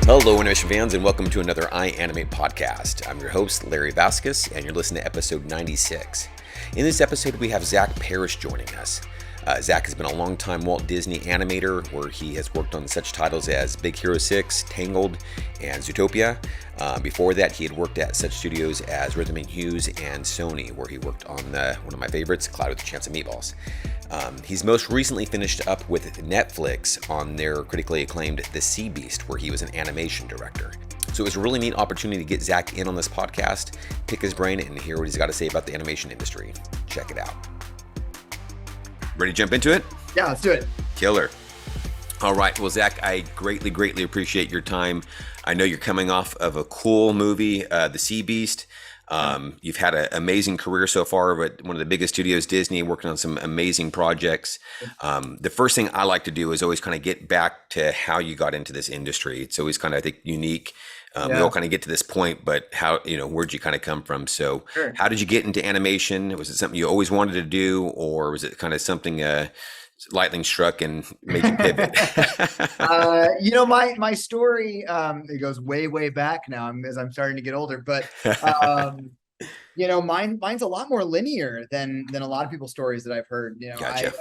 Hello, animation fans, and welcome to another iAnimate podcast. I'm your host, Larry Vasquez, and you're listening to episode 96. In this episode, we have Zach Parrish joining us. Zach has been a long-time Walt Disney animator, where he has worked on such titles as Big Hero 6, Tangled, and Zootopia. Before that, he had worked at such studios as Rhythm and Hues and Sony, where he worked on one of my favorites, Cloud with a Chance of Meatballs. He's most recently finished up with Netflix on their critically acclaimed The Sea Beast, where he was an animation director. So it was a really neat opportunity to get Zach in on this podcast, pick his brain, and hear what he's got to say about the animation industry. Check it out. Ready to jump into it? Yeah, let's do it. Killer. All right. Well, Zach, I greatly appreciate your time. I know you're coming off of a cool movie, The Sea Beast. You've had an amazing career so far with one of the biggest studios, Disney, working on some amazing projects. The first thing I like to do is always kind of get back to how you got into this industry. It's always kind of, I think, unique. We all kind of get to this point, but where'd you kind of come from? So Sure. How did you get into animation? Was it something you always wanted to do, or was it kind of something lightning struck and made you pivot? My story, it goes way back now as I'm starting to get older, but mine's a lot more linear than a lot of people's stories that I've heard. Gotcha.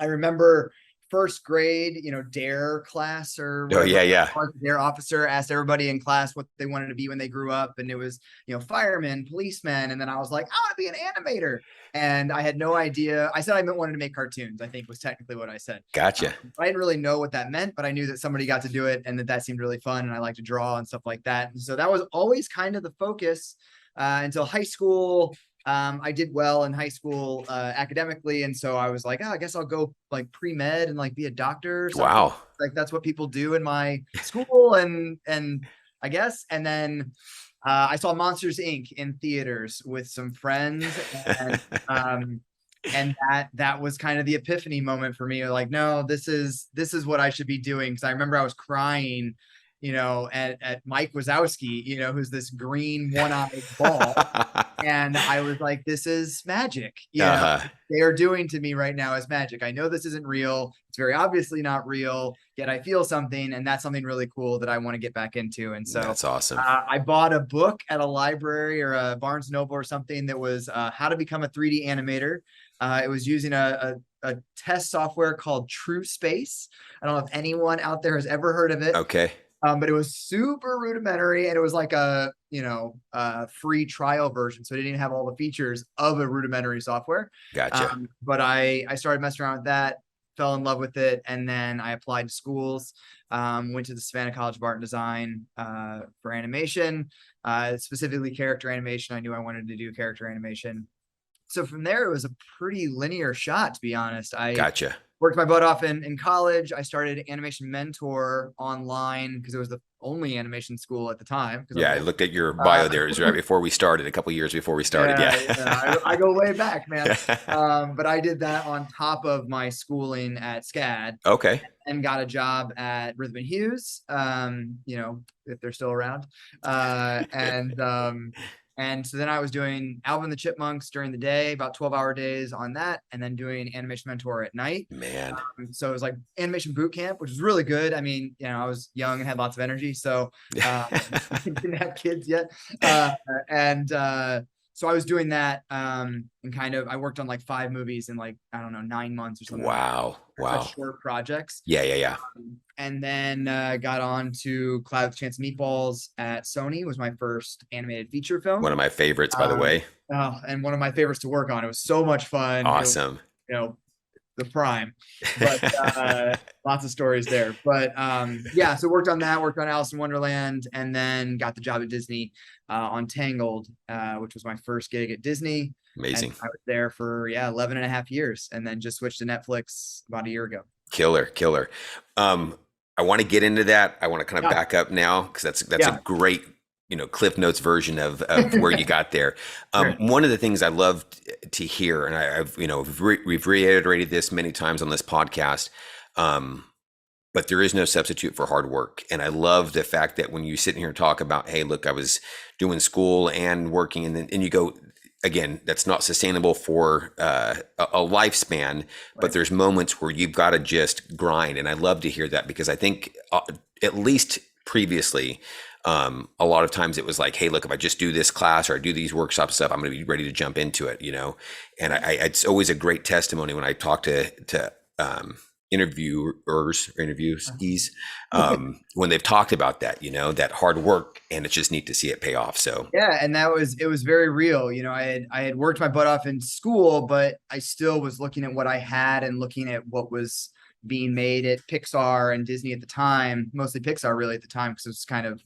I remember first grade, DARE class or whatever. Yeah. DARE officer asked everybody in class what they wanted to be when they grew up, and it was firemen, policemen, and then I was like, I want to be an animator. And I had no idea. I said I wanted to make cartoons, I think was technically what I said. Gotcha. I didn't really know what that meant, but I knew that somebody got to do it and that seemed really fun. And I like to draw and stuff like that. And so that was always kind of the focus until high school. I did well in high school academically. And so I was like, I guess I'll go like pre-med and like be a doctor. Or something. Wow. Like that's what people do in my school. And I guess, and then I saw Monsters, Inc. in theaters with some friends, and that was kind of the epiphany moment for me. Like, no, this is what I should be doing. Because I remember I was crying, at Mike Wazowski, who's this green one-eyed ball, and I was like, this is magic. They are doing to me right now is magic. I know this isn't real. It's very obviously not real, yet I feel something, and that's something really cool that I want to get back into. And so that's awesome. I bought a book at a library or a Barnes Noble or something that was how to become a 3D animator. It was using a test software called True Space. I don't know if anyone out there has ever heard of it. Okay. But it was super rudimentary, and it was like a free trial version, so it didn't have all the features of a rudimentary software. Gotcha. But I started messing around with that, fell in love with it, and then I applied to schools. Went to the Savannah College of Art and Design for animation, specifically character animation. I knew I wanted to do character animation. So from there, it was a pretty linear shot, to be honest. Gotcha. Worked my butt off in college. I started Animation Mentor online because it was the only animation school at the time. Yeah, I looked at your bio there. It was right before we started, a couple years before we started. I go way back, man. But I did that on top of my schooling at SCAD. Okay. And got a job at Rhythm and Hues, if they're still around. And so then I was doing Alvin and the Chipmunks during the day, about 12-hour days on that, and then doing Animation Mentor at night. Man. So it was like animation boot camp, which was really good. I mean, I was young and had lots of energy, so didn't have kids yet. So I was doing that, and I worked on like 5 movies in 9 months or something. Wow. Short projects. Yeah. And then got on to Cloud with a Chance of Meatballs at Sony. Was my first animated feature film. One of my favorites, by the way. And one of my favorites to work on. It was so much fun. Awesome. The prime, but lots of stories there. But so worked on that, worked on Alice in Wonderland, and then got the job at Disney on Tangled, which was my first gig at Disney. Amazing. And I was there for 11 and a half years, and then just switched to Netflix about a year ago. Killer. I want to get into that. I want to kind of back up now, because that's a great Cliff Notes version of where you got there. Sure. One of the things I love to hear, and we've reiterated this many times on this podcast, but there is no substitute for hard work. And I love the fact that when you sit here and talk about, hey, look, I was doing school and working, and you go, again, that's not sustainable for a lifespan, but there's moments where you've got to just grind. And I love to hear that, because I think at least previously, a lot of times it was like, hey, look, if I just do this class or I do these workshop stuff, I'm going to be ready to jump into it, you know? And it's always a great testimony when I talk to interviewers or interviewees, when they've talked about that, you know, that hard work, and it's just neat to see it pay off. So yeah, and it was very real. You know, I had worked my butt off in school, but I still was looking at what I had and looking at what was being made at Pixar and Disney at the time, mostly Pixar really at the time, because it was kind of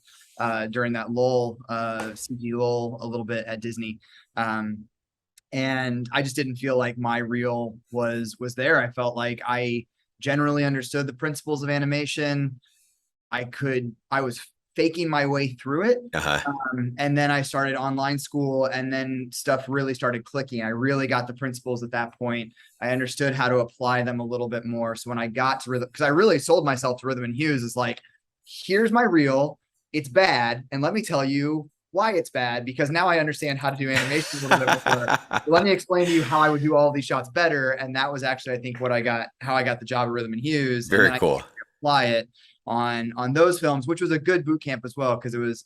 during that lull, CG lull a little bit at Disney. And I just didn't feel like my reel was there. I felt like I generally understood the principles of animation. I was faking my way through it. And then I started online school, and then stuff really started clicking. I really got the principles at that point. I understood how to apply them a little bit more. So when I got to rhythm, because I really sold myself to Rhythm and Hues, is like, here's my reel. It's bad. And let me tell you why it's bad, because now I understand how to do animation a little bit more. Let me explain to you how I would do all these shots better. And that was actually, I think, how I got the job at Rhythm and Hues. Very cool. I apply it on those films, which was a good boot camp as well, because it was,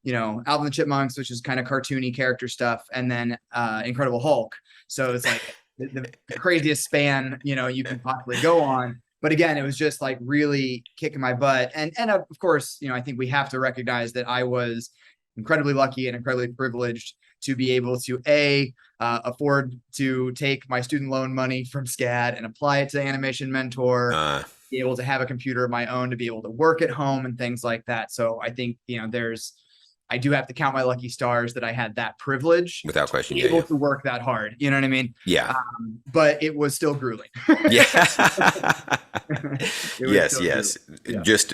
you know, Alvin and the Chipmunks, which is kind of cartoony character stuff, and then Incredible Hulk. So it's like the craziest span, you know, you can possibly go on. But again, it was just like really kicking my butt. And of course, you know, I think we have to recognize that I was incredibly lucky and incredibly privileged to be able to afford to take my student loan money from SCAD and apply it to Animation Mentor, be able to have a computer of my own, to be able to work at home and things like that. So I think, you know, I do have to count my lucky stars that I had that privilege, without question, able to work that hard. You know what I mean? Yeah. But it was still grueling. Yeah. Yes. Yeah. Just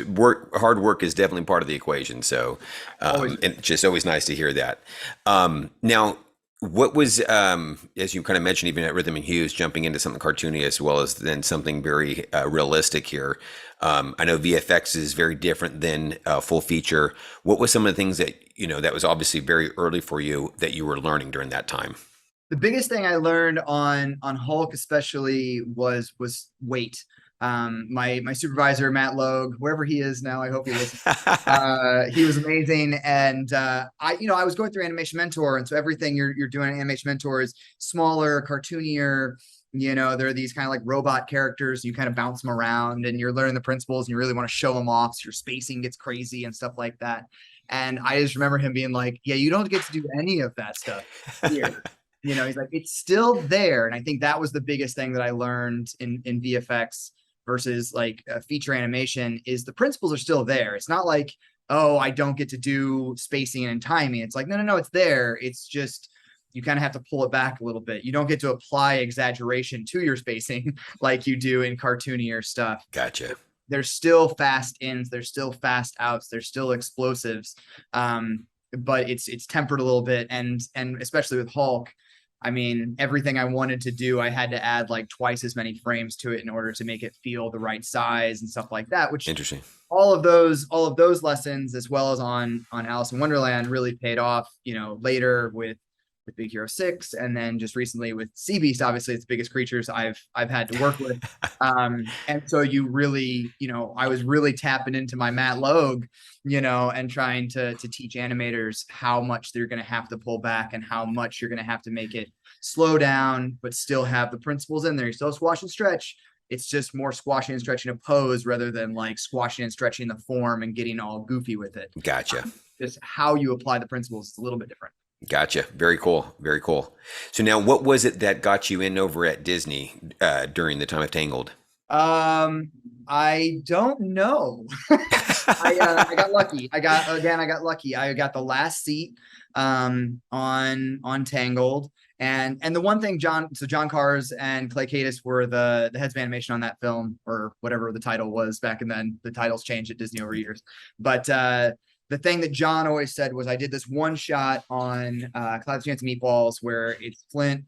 hard work is definitely part of the equation. So, and just always nice to hear that. Now, what was, as you kind of mentioned, even at Rhythm and Hues, jumping into something cartoony as well as then something very realistic here. I know VFX is very different than full feature. What was some of the things that, you know, that was obviously very early for you that you were learning during that time? The biggest thing I learned on Hulk especially was weight. My supervisor, Matt Logue, wherever he is now, I hope he listens. He was amazing. And I was going through Animation Mentor, and so everything you're doing in Animation Mentor is smaller, cartoonier. You know, there are these kind of like robot characters. You kind of bounce them around, and you're learning the principles, and you really want to show them off. So your spacing gets crazy and stuff like that. And I just remember him being like, "Yeah, you don't get to do any of that stuff here." You know, he's like, "It's still there." And I think that was the biggest thing that I learned in VFX versus like feature animation, is the principles are still there. It's not like, oh, I don't get to do spacing and timing. It's like, no, it's there. It's just, you kind of have to pull it back a little bit. You don't get to apply exaggeration to your spacing like you do in cartoonier stuff. Gotcha. There's still fast ins, there's still fast outs, there's still explosives. But it's tempered a little bit. And especially with Hulk, I mean, everything I wanted to do, I had to add like twice as many frames to it in order to make it feel the right size and stuff like that, which interesting. All of those lessons, as well as on Alice in Wonderland, really paid off, you know, later with Big Hero 6, and then just recently with Sea Beast. Obviously, it's the biggest creatures I've had to work with. And so you really, you know, I was really tapping into my Matt Logue, you know, and trying to teach animators how much they're going to have to pull back and how much you're going to have to make it slow down, but still have the principles in there. You still squash and stretch. It's just more squashing and stretching a pose rather than like squashing and stretching the form and getting all goofy with it. Gotcha. Just how you apply the principles is a little bit different. Gotcha. Very cool. Very cool. So now, what was it that got you in over at Disney during the time of Tangled? I don't know. I got lucky. I got lucky. I got the last seat on Tangled. And the one thing, John Cars and Clay Cadis were the heads of animation on that film, or whatever the title was back then. The titles changed at Disney over years. But the thing that John always said was, I did this one shot on Cloud Chance Meatballs where it's Flint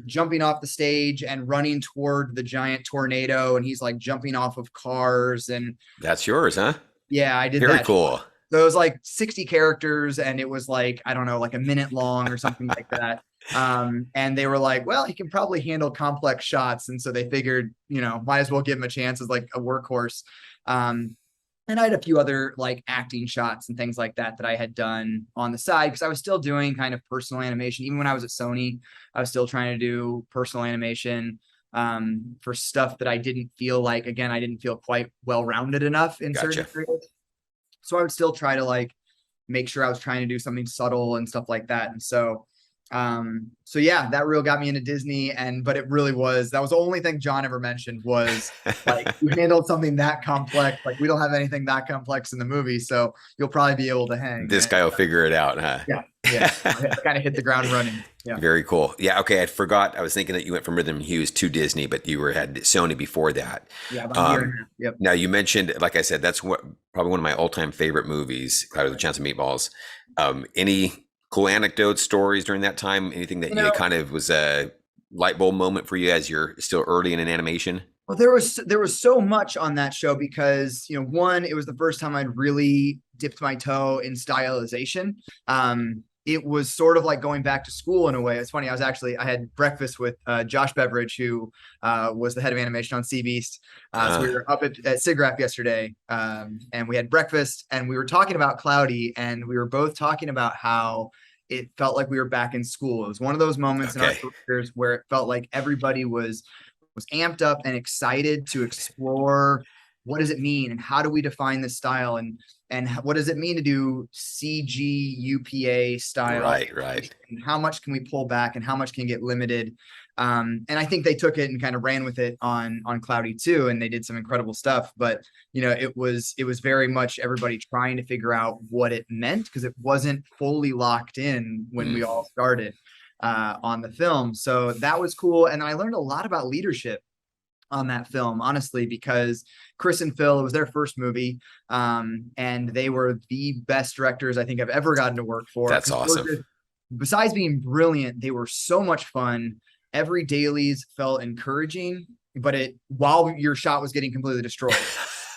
jumping off the stage and running toward the giant tornado, and he's like jumping off of cars. And that's yours, huh? Yeah, I did. Very that. Cool. So it was like 60 characters, and it was like, I don't know, like a minute long or something like that. And they were like, well, he can probably handle complex shots. And so they figured, you know, might as well give him a chance as like a workhorse. And I had a few other like acting shots and things like that that I had done on the side because I was still doing kind of personal animation. Even when I was at Sony, I was still trying to do personal animation for stuff that I didn't feel like, again, I didn't feel quite well-rounded enough in certain Gotcha. areas. So I would still try to like make sure I was trying to do something subtle and stuff like that. And so yeah, that reel got me into Disney. But it really was, that was the only thing John ever mentioned was like, you handled something that complex. Like, we don't have anything that complex in the movie, so you'll probably be able to hang. This guy will figure it out, huh? Yeah. I kind of hit the ground running. Yeah. Very cool. Yeah. Okay. I forgot. I was thinking that you went from Rhythm and Hues to Disney, but you had Sony before that. Yeah. About a year and a half. Yep. Now you mentioned, like I said, that's probably one of my all-time favorite movies, Cloud with a Chance of Meatballs. Any cool anecdotes, stories during that time? Anything that you kind of was a light bulb moment for you as you're still early in an animation? Well, there was so much on that show because, one, it was the first time I'd really dipped my toe in stylization. It was sort of like going back to school in a way. It's funny. I had breakfast with Josh Beveridge, who was the head of animation on Sea Beast. So we were up at SIGGRAPH yesterday, and we had breakfast, and we were talking about Cloudy, and we were both talking about how it felt like we were back in school. It was one of those moments in our careers where it felt like everybody was amped up and excited to explore what does it mean and how do we define this style and what does it mean to do CG UPA style, right, and how much can we pull back and how much can get limited. And I think they took it and kind of ran with it on Cloudy too, and they did some incredible stuff. But it was very much everybody trying to figure out what it meant because it wasn't fully locked in when we all started on the film. So that was cool. And I learned a lot about leadership on that film, honestly, because Chris and Phil, it was their first movie. And they were the best directors I think I've ever gotten to work for. That's awesome. Besides being brilliant, they were so much fun. Every dailies felt encouraging, but while your shot was getting completely destroyed.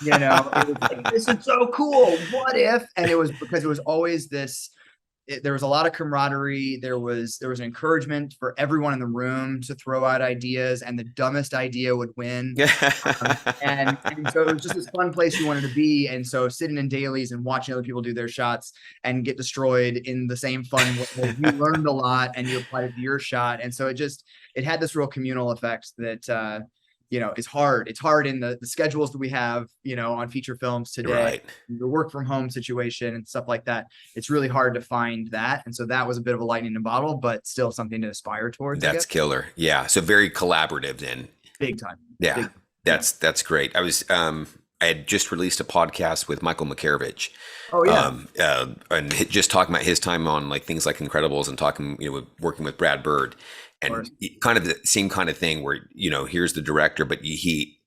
It was like, this is so cool. What if? And it was because it was always this. There was a lot of camaraderie. There was an encouragement for everyone in the room to throw out ideas, and the dumbest idea would win. And so it was just this fun place you wanted to be. And so sitting in dailies and watching other people do their shots and get destroyed in the same fun way, you learned a lot and you applied it to your shot. And so it had this real communal effect that is hard. It's hard in the schedules that we have, on feature films today, right. The work from home situation and stuff like that. It's really hard to find that. And so that was a bit of a lightning in a bottle, but still something to aspire towards. That's killer. Yeah. So very collaborative then. Big time. Yeah. That's great. I had just released a podcast with Michael Makarovich. Oh yeah. And just talking about his time on like things like Incredibles and talking, working with Brad Bird. And kind of the same kind of thing where, here's the director, but he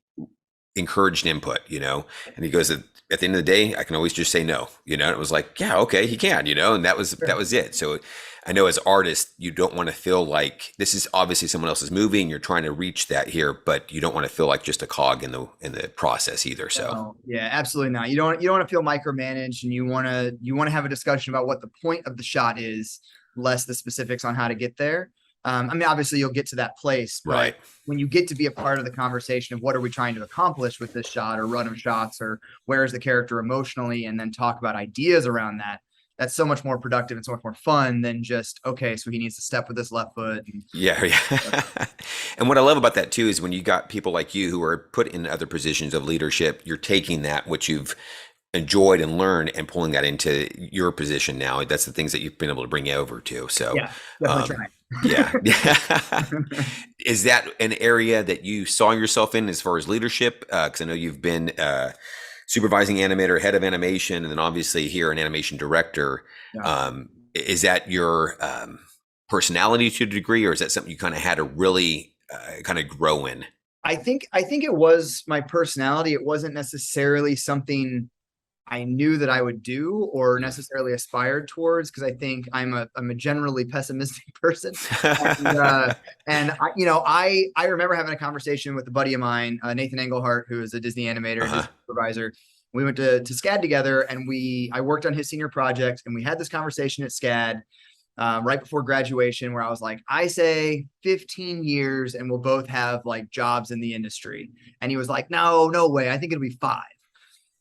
encouraged input, and he goes, at the end of the day, I can always just say no, and it was like, yeah, okay, he can, and that was it. So I know as artists, you don't want to feel like this is obviously someone else's movie and you're trying to reach that here, but you don't want to feel like just a cog in the process either. So yeah, absolutely not. You don't want to feel micromanaged, and you want to have a discussion about what the point of the shot is, less the specifics on how to get there. Obviously you'll get to that place, but right. When you get to be a part of the conversation of what are we trying to accomplish with this shot or run of shots, or where is the character emotionally, and then talk about ideas around that, that's so much more productive and so much more fun than just, okay, so he needs to step with this left foot. Yeah. And what I love about that too is when you got people like you who are put in other positions of leadership, you're taking that, which you've enjoyed and learned, and pulling that into your position now. That's the things that you've been able to bring over to. So yeah, definitely trying. Yeah. Is that an area that you saw yourself in as far as leadership? Because I know you've been supervising animator, head of animation, and then obviously here an animation director. Yeah. Is that your personality to a degree, or is that something you kind of had to really kind of grow in? I think it was my personality. It wasn't necessarily something I knew that I would do or necessarily aspired towards, because I think I'm a generally pessimistic person. And I remember having a conversation with a buddy of mine, Nathan Engelhart, who is a Disney animator, Disney supervisor. We went to SCAD together, and I worked on his senior project, and we had this conversation at SCAD right before graduation, where I was like, I say 15 years and we'll both have like jobs in the industry. And he was like, no way. I think it'll be 5.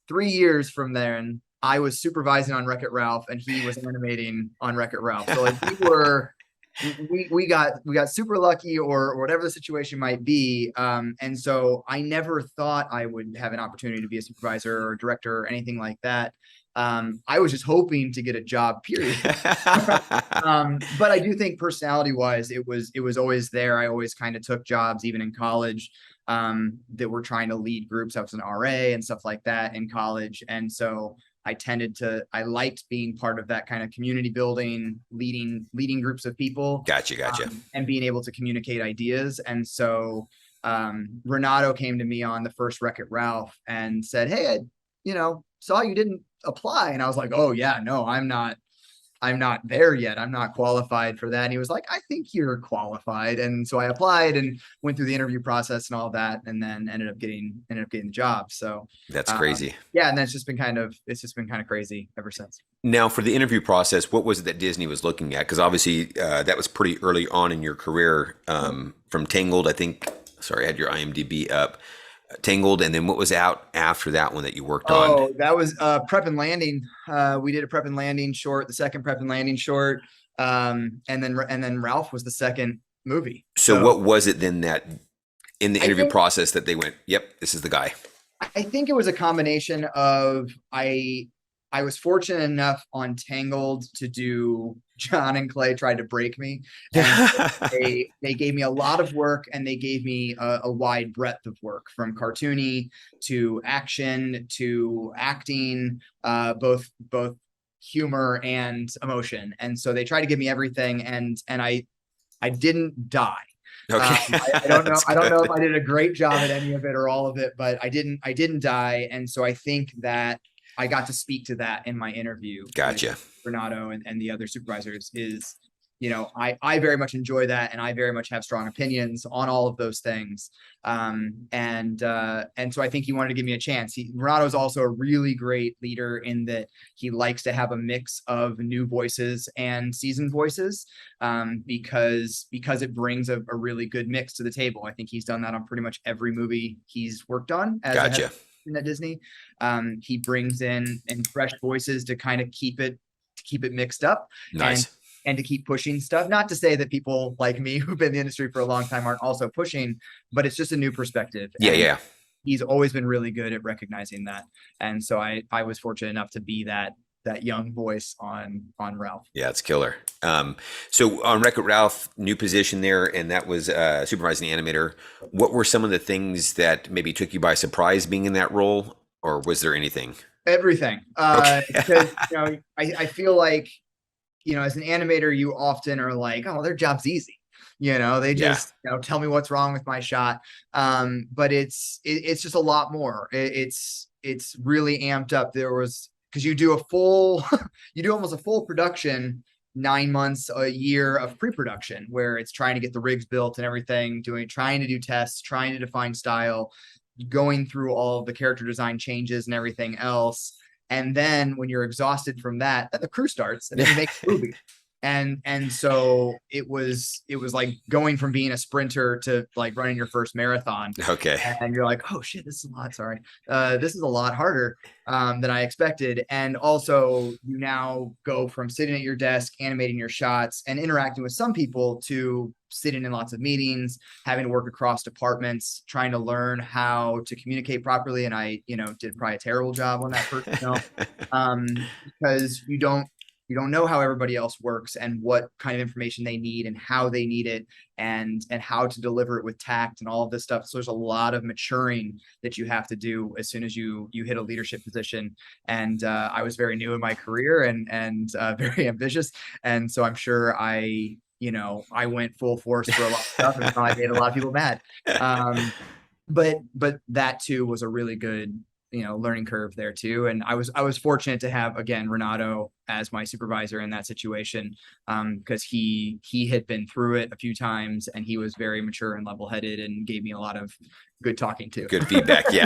3 years from then, I was supervising on Wreck-It Ralph and he was animating on Wreck-It Ralph. So like we got super lucky or whatever the situation might be. And so I never thought I would have an opportunity to be a supervisor or director or anything like that. I was just hoping to get a job, period. But I do think personality wise, it was always there. I always kind of took jobs, even in college, that were trying to lead groups. I was an RA and stuff like that in college. And so I liked being part of that kind of community building, leading groups of people. Gotcha. And being able to communicate ideas. And so Renato came to me on the first Wreck-It Ralph and said, "Hey, I, saw you didn't apply." And I was like, "Oh yeah, no, I'm not there yet. I'm not qualified for that." And he was like, "I think you're qualified." And so I applied and went through the interview process and all that, and then ended up getting the job. So that's crazy. Yeah. And then it's just been kind of crazy ever since. Now, for the interview process, what was it that Disney was looking at? Because obviously that was pretty early on in your career, from Tangled. I think, sorry, I had your IMDb up. Tangled, and then what was out after that one that you worked on? Oh, that was Prep and Landing. We did a Prep and Landing short, the second Prep and Landing short, and then Ralph was the second movie. So what was it then that in the interview process that they went, "Yep, this is the guy"? I think it was a combination of I was fortunate enough on Tangled to do John and Clay tried to break me. And they gave me a lot of work, and they gave me a wide breadth of work, from cartoony to action to acting, both humor and emotion. And so they tried to give me everything, and I didn't die. Okay. I don't know. I don't know if I did a great job at any of it or all of it, but I didn't die. And so I think that I got to speak to that in my interview. Gotcha. With Renato and the other supervisors is, I very much enjoy that. And I very much have strong opinions on all of those things. And so I think he wanted to give me a chance. Renato is also a really great leader in that he likes to have a mix of new voices and seasoned voices, because it brings a really good mix to the table. I think he's done that on pretty much every movie he's worked on. Gotcha. At Disney, he brings in fresh voices to kind of keep it mixed up. Nice. And to keep pushing stuff. Not to say that people like me who've been in the industry for a long time aren't also pushing, but it's just a new perspective. Yeah. He's always been really good at recognizing that. And so I was fortunate enough to be that young voice on Ralph. Yeah, it's killer. So on Wreck-It Ralph, new position there, and that was supervising animator. What were some of the things that maybe took you by surprise being in that role, or was there anything? Everything. Okay. Because I feel like, as an animator, you often are like, "Oh, their job's easy." They just tell me what's wrong with my shot. But it's just a lot more. It's really amped up. Because you do almost a full production, 9 months, a year of pre-production, where it's trying to get the rigs built and everything, trying to do tests, trying to define style, going through all of the character design changes and everything else. And then when you're exhausted from that, the crew starts and then you make a movie. And so it was like going from being a sprinter to like running your first marathon. Okay. And you're like, "Oh shit, this is a lot. Sorry. This is a lot harder than I expected." And also you now go from sitting at your desk, animating your shots and interacting with some people, to sitting in lots of meetings, having to work across departments, trying to learn how to communicate properly. And I, did probably a terrible job on that first film, because you don't know how everybody else works and what kind of information they need and how they need it, and how to deliver it with tact and all of this stuff. So there's a lot of maturing that you have to do as soon as you hit a leadership position. And I was very new in my career and very ambitious. And so I'm sure I went full force for a lot of stuff, and I made a lot of people mad. But that too was a really good learning curve there too. And I was fortunate to have, again, Renato as my supervisor in that situation, because he had been through it a few times, and he was very mature and level-headed and gave me a lot of good talking to. Good feedback. Yeah.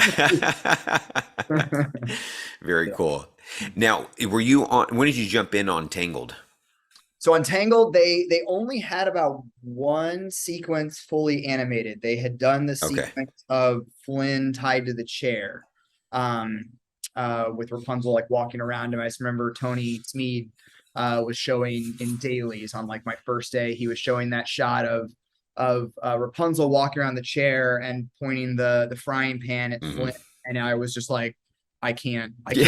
Very cool. Now, when did you jump in on Tangled? So on Tangled, they only had about one sequence fully animated. They had done the sequence of Flynn tied to the chair. with Rapunzel like walking around him. I just remember Tony Smead was showing in dailies on like my first day. He was showing that shot of Rapunzel walking around the chair and pointing the frying pan at Flynn, and I was just like, I can't like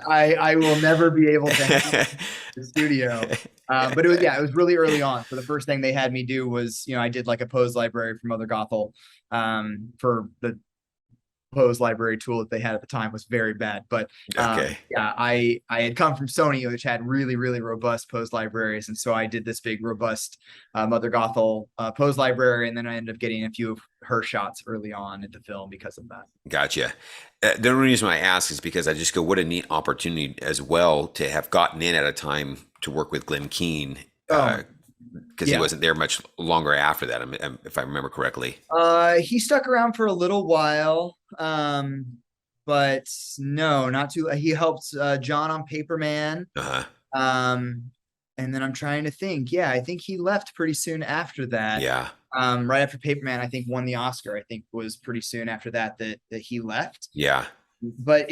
I will never be able to have the studio. But it was really early on. So the first thing they had me do was, I did like a pose library for Mother Gothel, for the pose library tool that they had at the time was very bad. But I had come from Sony, which had really, really robust pose libraries. And so I did this big, robust Mother Gothel pose library. And then I ended up getting a few of her shots early on in the film because of that. Gotcha. The only reason I ask is because I just go, what a neat opportunity as well to have gotten in at a time to work with Glen Keane. Because he wasn't there much longer after that, if I remember correctly. He stuck around for a little while, but no, not too. He helped John on Paperman. And then I'm trying to think. Yeah, I think he left pretty soon after that. Yeah. Right after Paperman, I think won the Oscar. I think was pretty soon after that he left. Yeah. But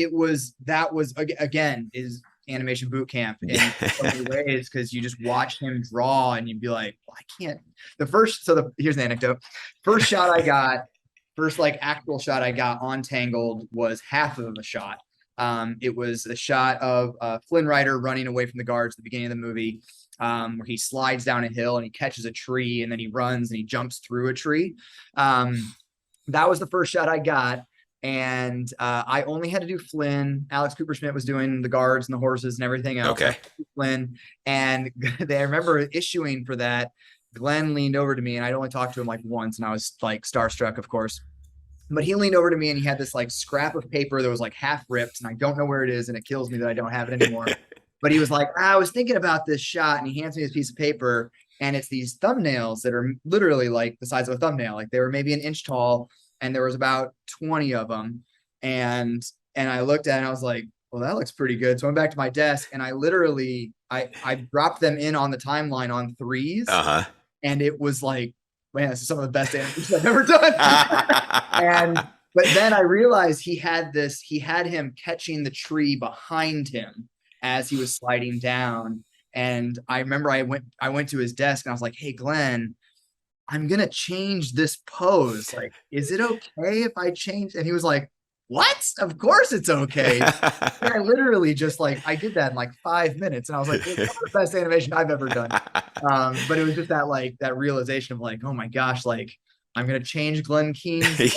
that was again is animation boot camp in so many ways, because you just watch him draw and you'd be like, well, I can't. Here's an anecdote. First like actual shot I got on Tangled was half of a shot. It was a shot of Flynn Rider running away from the guards at the beginning of the movie, where he slides down a hill and he catches a tree and then he runs and he jumps through a tree. That was the first shot I got. And I only had to do Flynn. Alex Cooper Schmidt was doing the guards and the horses and everything else. Okay. Flynn. And I remember issuing for that. Glen leaned over to me, and I'd only talked to him like once, and I was like starstruck, of course. But he leaned over to me and he had this like scrap of paper that was like half ripped, and I don't know where it is, and it kills me that I don't have it anymore. But he was like, I was thinking about this shot, and he hands me this piece of paper, and it's these thumbnails that are literally like the size of a thumbnail. Like they were maybe an inch tall, and there was about 20 of them. And I looked at it and I was like, well, that looks pretty good. So I went back to my desk and I literally, I dropped them in on the timeline on threes. And it was like, man, this is some of the best animations I've ever done. But then I realized he had him catching the tree behind him as he was sliding down. And I remember I went to his desk and I was like, hey, Glen, I'm going to change this pose. Like, is it okay if I change? And he was like, what? Of course it's okay. And I literally just I did that in like 5 minutes. And I was like, it's the best animation I've ever done. But it was just that realization of like, oh my gosh, like I'm going to change Glen Keane. Like,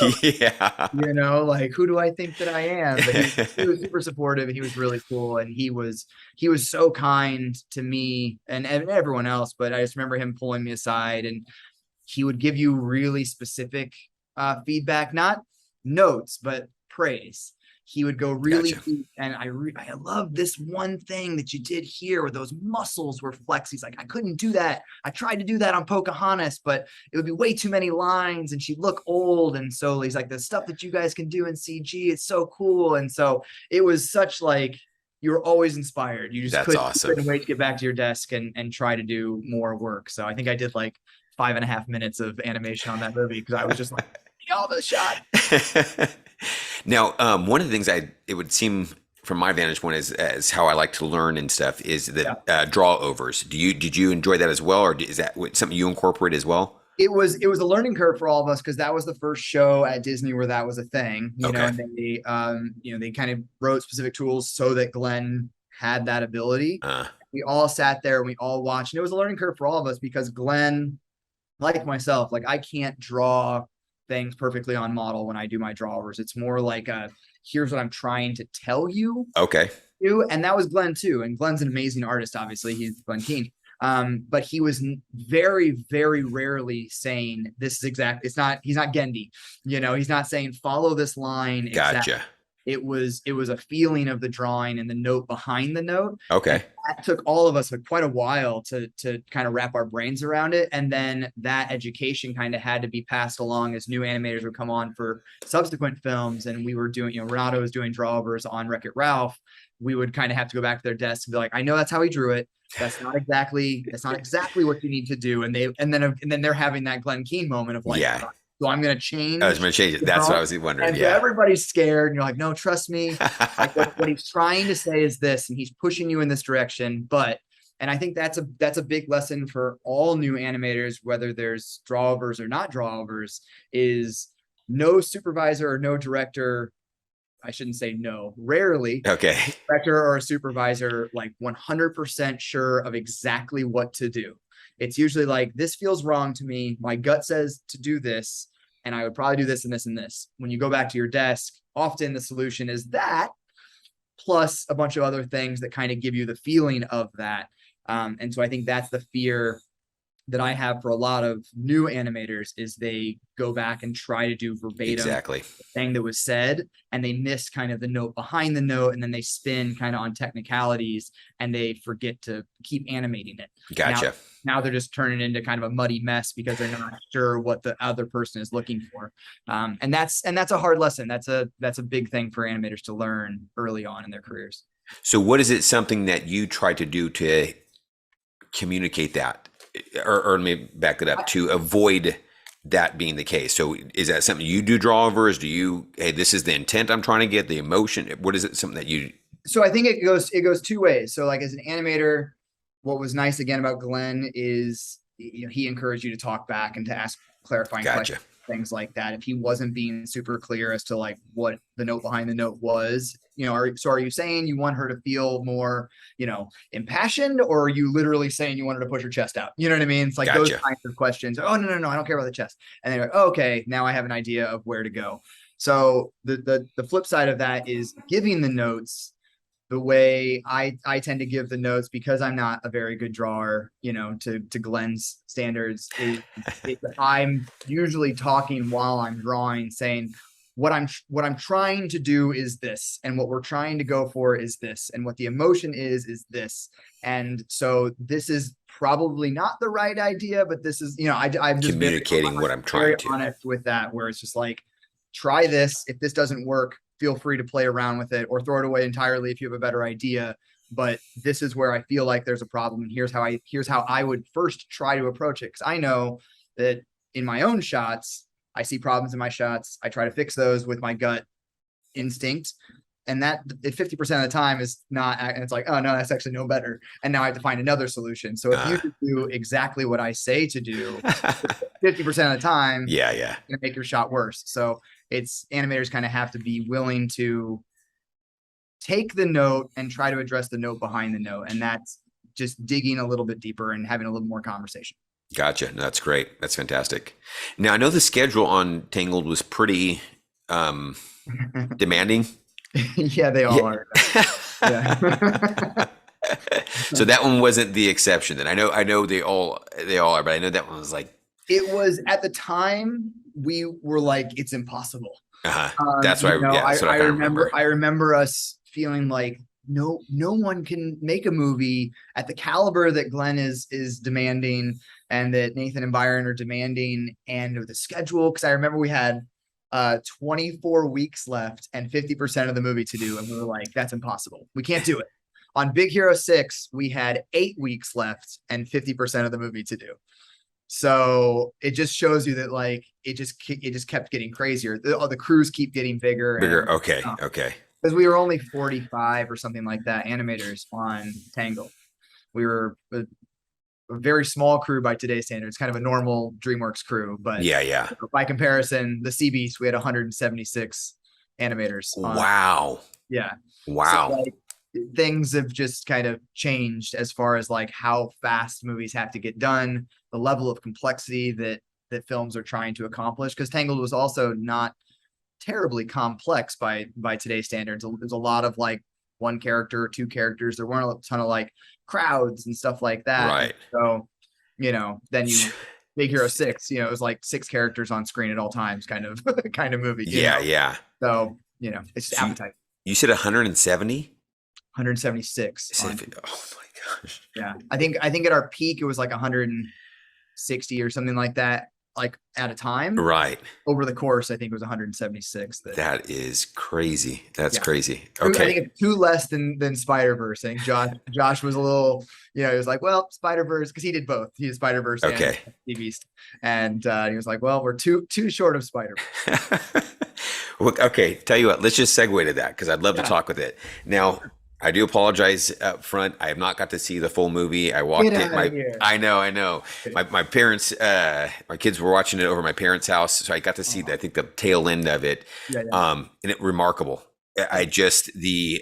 who do I think that I am? But he was super supportive and he was really cool. And he was so kind to me and everyone else. But I just remember him pulling me aside, and he would give you really specific feedback, not notes, but praise. He would go really deep, and I love this one thing that you did here where those muscles were flexed. He's like, I couldn't do that. I tried to do that on Pocahontas, but it would be way too many lines and she'd look old. And so he's like, the stuff that you guys can do in CG, it's so cool. And so it was such like, you were always inspired. You just couldn't wait to get back to your desk and try to do more work. So I think I did like 5.5 minutes of animation on that movie because I was just like, all the shot. Now, one of the things it would seem from my vantage point as how I like to learn and stuff is that draw overs. Did you enjoy that as well, or is that something you incorporate as well? It was a learning curve for all of us because that was the first show at Disney where that was a thing. You know, and they kind of wrote specific tools so that Glen had that ability. We all sat there and we all watched, and it was a learning curve for all of us because Glen, like myself, like I can't draw things perfectly on model when I do my drawers. It's more like here's what I'm trying to tell you. Okay. And that was Glen too. And Glen's an amazing artist, obviously. He's Glen Keane. But he was very, very rarely saying this is exact. He's not Gendy. He's not saying follow this line. Gotcha. Exactly. It was a feeling of the drawing and the note behind the note. Okay. And that took all of us quite a while to kind of wrap our brains around it. And then that education kind of had to be passed along as new animators would come on for subsequent films. And we were doing, Renato was doing drawovers on Wreck-It Ralph. We would kind of have to go back to their desk and be like, I know that's how he drew it. That's not exactly what you need to do. And then they're having that Glen Keane moment of like, So I'm going to I was change. going to change it. You That's what know? I was wondering. And so Yeah. everybody's scared. And you're like, no, trust me. Like what he's trying to say is this, and he's pushing you in this direction. And I think that's a big lesson for all new animators, whether there's drawovers or not drawovers, is no supervisor or no director. I shouldn't say no, rarely Okay. director or a supervisor like 100% sure of exactly what to do. It's usually like, this feels wrong to me. My gut says to do this, and I would probably do this and this and this. When you go back to your desk, often the solution is that, plus a bunch of other things that kind of give you the feeling of that. And so I think that's the fear that I have for a lot of new animators, is they go back and try to do verbatim Exactly. the thing that was said, and they miss kind of the note behind the note, and then they spin kind of on technicalities, and they forget to keep animating it. Gotcha. Now they're just turning into kind of a muddy mess because they're not sure what the other person is looking for. And that's a hard lesson. That's a big thing for animators to learn early on in their careers. So what is it, something that you try to do to communicate that, or maybe back it up, to avoid that being the case? So is that something you do drawovers? Do you, hey, this is the intent I'm trying to get, the emotion? What is it, something that you? So I think it goes two ways. So like as an animator, what was nice again about Glen is, you know, he encouraged you to talk back and to ask clarifying questions, things like that. If he wasn't being super clear as to like what the note behind the note was, you know, are you saying you want her to feel more, you know, impassioned, or are you literally saying you want her to push her chest out? You know what I mean? It's like those kinds of questions. Oh, no, I don't care about the chest. And then, oh, okay, now I have an idea of where to go. So the flip side of that is giving the notes. The way I tend to give the notes, because I'm not a very good drawer, you know, to Glen's standards, is I'm usually talking while I'm drawing, saying what I'm trying to do is this, and what we're trying to go for is this, and what the emotion is this. And so this is probably not the right idea, but this is, you know, I'm just communicating what I'm trying to. Honest with that, where it's just like, try this. If this doesn't work, feel free to play around with it or throw it away entirely if you have a better idea. But this is where I feel like there's a problem, and here's how I would first try to approach it. Because I know that in my own shots, I see problems in my shots. I try to fix those with my gut instinct. And that 50% of the time is not, and it's like, oh no, that's actually no better. And now I have to find another solution. So if you do exactly what I say to do 50% of the time, yeah, it's gonna make your shot worse. So it's, animators kind of have to be willing to take the note and try to address the note behind the note. And that's just digging a little bit deeper and having a little more conversation. Gotcha. No, that's great. That's fantastic. Now I know the schedule on Tangled was pretty demanding. Yeah, they all are. Yeah. So that one wasn't the exception. Then I know they all are, but I know that one was like, it was at the time we were like, it's impossible. That's why. Yeah, that's what I remember. I remember us feeling like no one can make a movie at the caliber that Glen is demanding, and that Nathan and Byron are demanding, and the schedule. Because I remember we had 24 weeks left and 50% of the movie to do, and we were like, that's impossible. We can't do it. On Big Hero 6, we had 8 weeks left and 50% of the movie to do. So it just shows you that like it just kept getting crazier. The crews keep getting bigger. Okay. Because we were only 45 or something like that animators on Tangled. We were a very small crew by today's standards, kind of a normal DreamWorks crew. But yeah. By comparison, the Sea Beast, we had 176 animators. Wow. Yeah. Wow. So, like, things have just kind of changed as far as like how fast movies have to get done, the level of complexity that films are trying to accomplish. Because Tangled was also not terribly complex by today's standards. There's a lot of like one character or two characters. There weren't a ton of like crowds and stuff like that. Right. So, you know, then you Big Hero 6, you know, it was like 6 characters on screen at all times kind of movie. Yeah. So, you know, it's just appetite. You said 170? 176. Oh my gosh. Yeah. I think at our peak it was like 160 or something like that. like at a time. Right. Over the course, I think it was 176. That is crazy. That's Yeah. crazy. I think Okay. it's two less than Spider-Verse. I think Josh was a little, he was like, well, Spider-Verse, because he did both. He did Spider-Verse and Okay. Sea Beast. And he was like, well, we're too short of Spider-Verse. Well, okay. Tell you what, let's just segue to that because I'd love to Yeah. talk with it. Now, I do apologize up front. I have not got to see the full movie. I Get walked it. out of here. I know. My parents, my kids were watching it over my parents' house, so I got to see, I think, the tail end of it. Yeah, yeah. And it remarkable. I just the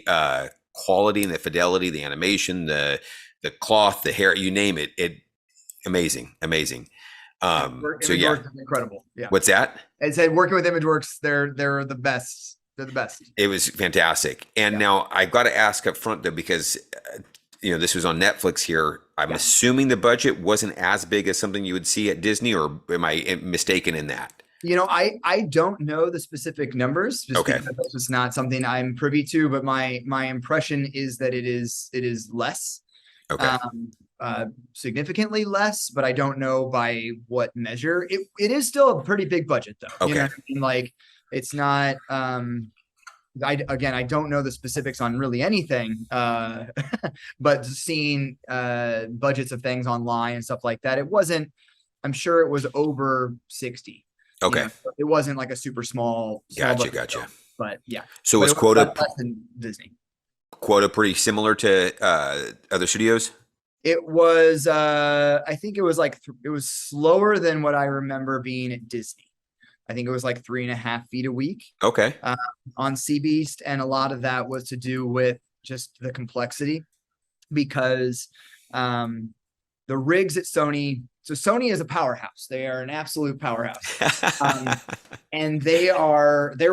quality and the fidelity, the animation, the cloth, the hair, you name it. It amazing. So yeah, ImageWorks is incredible. Yeah. what's that? I said working with ImageWorks, they're the best. They're the best. It was fantastic. And now I've got to ask up front though, because this was on Netflix here. I'm assuming the budget wasn't as big as something you would see at Disney, or am I mistaken in that? I don't know the specific numbers, just Okay. because that's just not something I'm privy to. But my impression is that it is less, Okay. significantly less. But I don't know by what measure. It is still a pretty big budget, though. Okay. You know what I mean? Like it's not. I don't know the specifics on really anything. But seeing budgets of things online and stuff like that, it wasn't. I'm sure it was over 60. Okay. It wasn't like a super small Gotcha. film, but yeah. So But was it quota less than Disney. pretty similar to other studios? It was I think it was like it was slower than what I remember being at Disney. I think it was like 3.5 feet a week Okay. on Sea Beast, and a lot of that was to do with just the complexity, because the rigs at Sony. So Sony is a powerhouse. They are an absolute powerhouse. And they're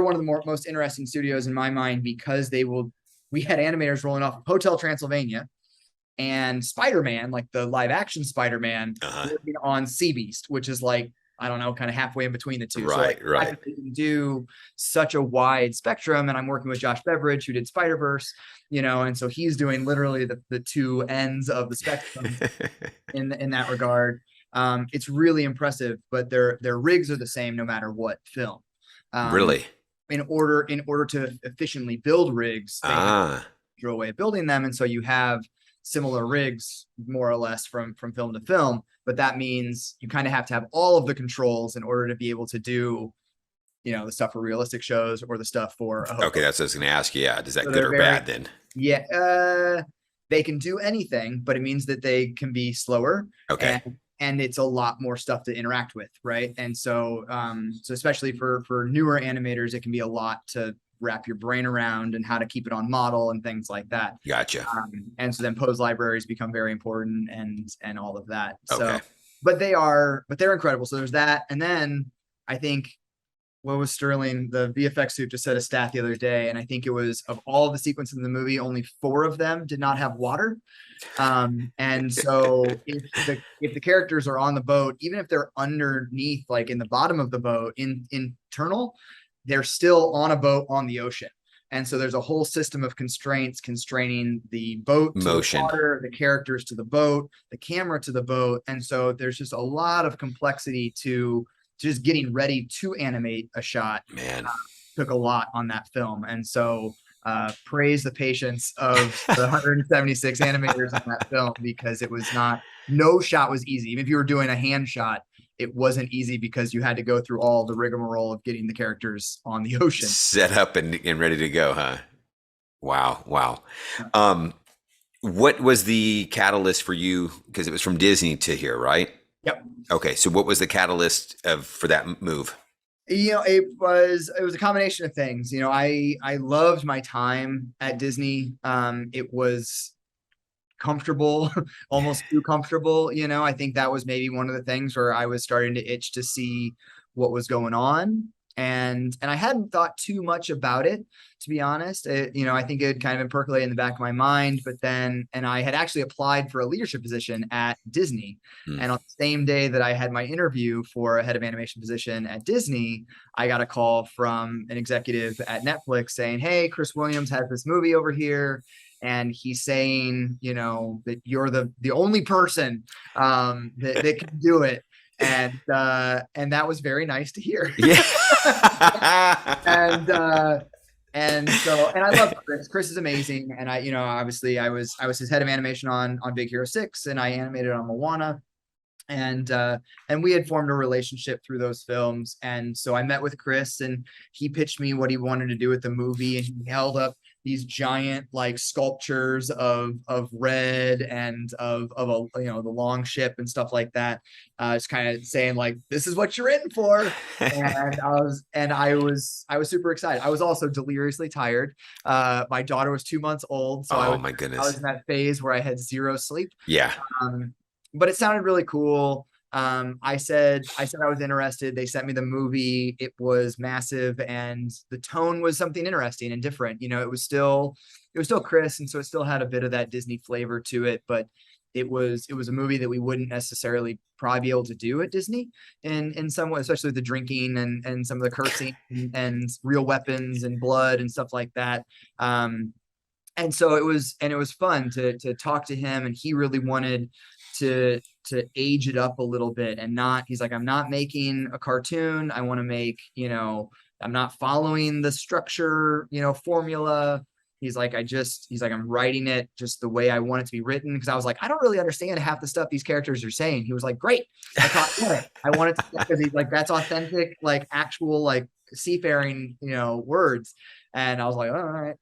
one of the most interesting studios in my mind, because we had animators rolling off of Hotel Transylvania and Spider-Man, like the live action Spider-Man, working on Sea Beast, which is like, I don't know, kind of halfway in between the two. Right. They can do such a wide spectrum, and I'm working with Josh Beveridge, who did Spider-Verse, and so he's doing literally the two ends of the spectrum in that regard. It's really impressive, but their rigs are the same no matter what film. Really? In order to efficiently build rigs, they have a way of building them, and so you have similar rigs more or less from film to film. But that means you kind of have to have all of the controls in order to be able to do, the stuff for realistic shows or the stuff for. Okay, that's what I was going to ask you. Yeah, is that good or bad then? Yeah, they can do anything, but it means that they can be slower. Okay. And it's a lot more stuff to interact with, right? And so, especially for newer animators, it can be a lot to wrap your brain around, and how to keep it on model and things like that. Gotcha. And so then pose libraries become very important, and all of that. Okay. So, but they're incredible. So there's that, and then I think, what was Sterling, the VFX suit, just said a stat the other day, and I think it was, of all of the sequences in the movie, only 4 of them did not have water. And so if the characters are on the boat, even if they're underneath, like in the bottom of the boat, internal, they're still on a boat on the ocean. And so there's a whole system of constraints constraining the boat to motion, the water, the characters to the boat, the camera to the boat. And so there's just a lot of complexity to just getting ready to animate a shot. Man, took a lot on that film. And so praise the patience of the 176 animators on that film, because it was no shot was easy. Even if you were doing a hand shot, it wasn't easy, because you had to go through all the rigmarole of getting the characters on the ocean. Set up and ready to go, huh? Wow. What was the catalyst for you? Because it was from Disney to here, right? Yep. Okay, so what was the catalyst for that move? It was a combination of things. I loved my time at Disney. It was comfortable, almost too comfortable. I think that was maybe one of the things where I was starting to itch to see what was going on. And I hadn't thought too much about it, to be honest. I think it had kind of been percolating in the back of my mind, and I had actually applied for a leadership position at Disney. And on the same day that I had my interview for a head of animation position at Disney, I got a call from an executive at Netflix saying, "Hey, Chris Williams has this movie over here, and he's saying, that you're the only person that can do it. And that was very nice to hear. Yeah. and and I love Chris. Chris is amazing. And obviously I was his head of animation on Big Hero 6, and I animated on Moana. And we had formed a relationship through those films. And so I met with Chris, and he pitched me what he wanted to do with the movie, and he held up these giant like sculptures of Red and of a the long ship and stuff like that, just kind of saying like, this is what you're in for. And I was super excited. I was also deliriously tired. My daughter was 2 months old, so Oh my I was goodness. in that phase where I had zero sleep. Yeah. um, but it sounded really cool. I said I was interested. They sent me the movie. It was massive, and the tone was something interesting and different. It was still Chris, and so it still had a bit of that Disney flavor to it, but it was a movie that we wouldn't necessarily probably be able to do at Disney in some way, especially the drinking and some of the cursing and real weapons and blood and stuff like that. And so it was fun to talk to him, and he really wanted to age it up a little bit, and he's like, I'm not making a cartoon. I want to make, I'm not following the structure, formula. He's like, I'm writing it just the way I want it to be written. Because I was like, I don't really understand half the stuff these characters are saying. He was like, great. I want it to, because he's like, that's authentic, like actual, like seafaring, words. And I was like, all right.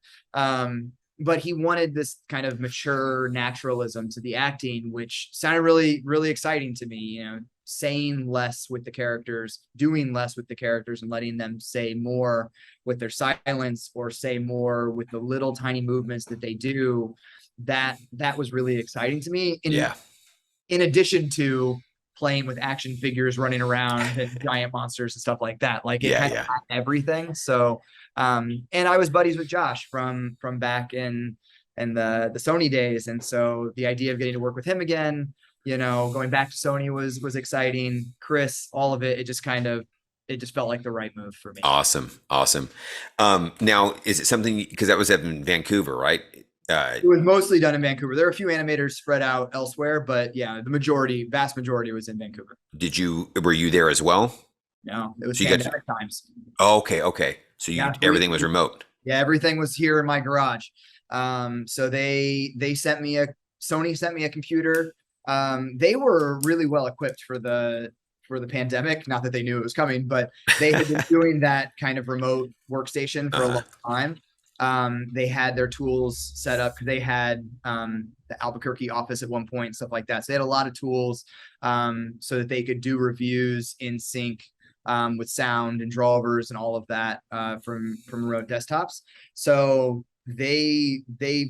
But he wanted this kind of mature naturalism to the acting, which sounded really, really exciting to me. Saying less with the characters, doing less with the characters, and letting them say more with their silence, or say more with the little tiny movements that they do. That was really exciting to me. In addition to playing with action figures running around and giant monsters and stuff like that. Like it had everything. So and I was buddies with Josh from back in the Sony days. And so the idea of getting to work with him again, going back to Sony was exciting. Chris, all of it, it just felt like the right move for me. Awesome. Now, is it something, because that was up in Vancouver, right? It was mostly done in Vancouver. There are a few animators spread out elsewhere, but yeah, the vast majority was in Vancouver. Were you there as well? No, it was pandemic times. Oh, okay. So everything was remote. Yeah, everything was here in my garage. So Sony sent me a computer. They were really well equipped for the pandemic. Not that they knew it was coming, but they had been doing that kind of remote workstation for a long time. They had their tools set up. They had the Albuquerque office at one point and stuff like that. So they had a lot of tools so that they could do reviews in sync with sound and drawovers and all of that from remote desktops. So they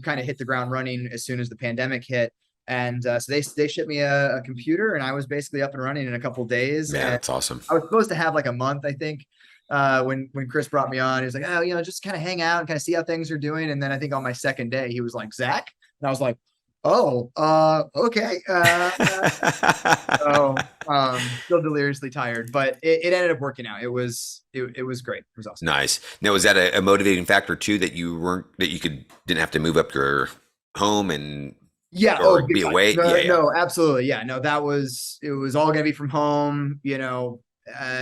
kind of hit the ground running as soon as the pandemic hit. And so they shipped me a computer, and I was basically up and running in a couple of days. Yeah, that's awesome. I was supposed to have like a month, I think. When Chris brought me on, he was like, oh, just kind of hang out and kind of see how things are doing. And then I think on my second day, he was like, Zach, and I was like, oh, okay. So still deliriously tired, but it ended up working out. It was great. It was awesome. Nice. Now, was that a motivating factor too, that you didn't have to move up your home and be away? No, absolutely. Yeah, no, it was all gonna be from home.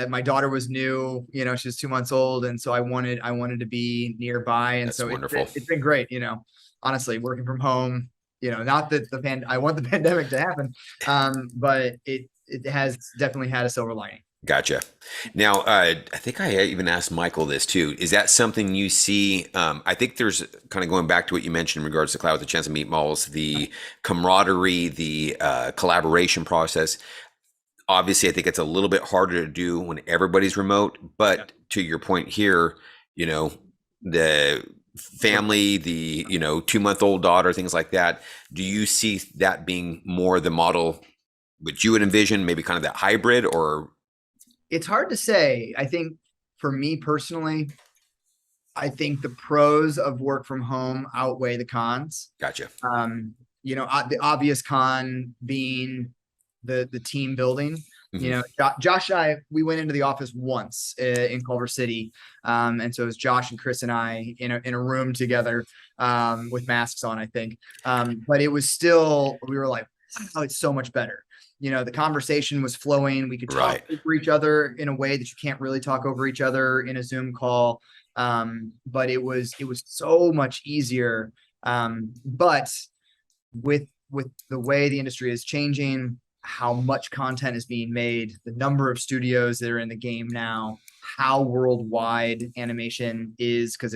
My daughter was new, she was 2 months old. And so I wanted to be nearby. And so wonderful. It's been great, honestly, working from home, not that I want the pandemic to happen. But it has definitely had a silver lining. Gotcha. Now, I think I even asked Michael this too. Is that something you see? I think there's kind of going back to what you mentioned in regards to Cloud with a Chance of Meatballs, the camaraderie, the collaboration process. Obviously, I think it's a little bit harder to do when everybody's remote. But to your point here, the family, the 2-month-old daughter, things like that. Do you see that being more the model which you would envision, maybe kind of that hybrid, or? It's hard to say. I think for me personally, I think the pros of work from home outweigh the cons. Gotcha. The obvious con being the team building. Josh and I, we went into the office once in Culver City. And so it was Josh and Chris and I in a room together with masks on, I think. But it was still, we were like, wow, it's so much better. the conversation was flowing. We could talk Right. over each other in a way that you can't really talk over each other in a Zoom call. But it was so much easier. But with the way the industry is changing, how much content is being made, the number of studios that are in the game now, how worldwide animation is, because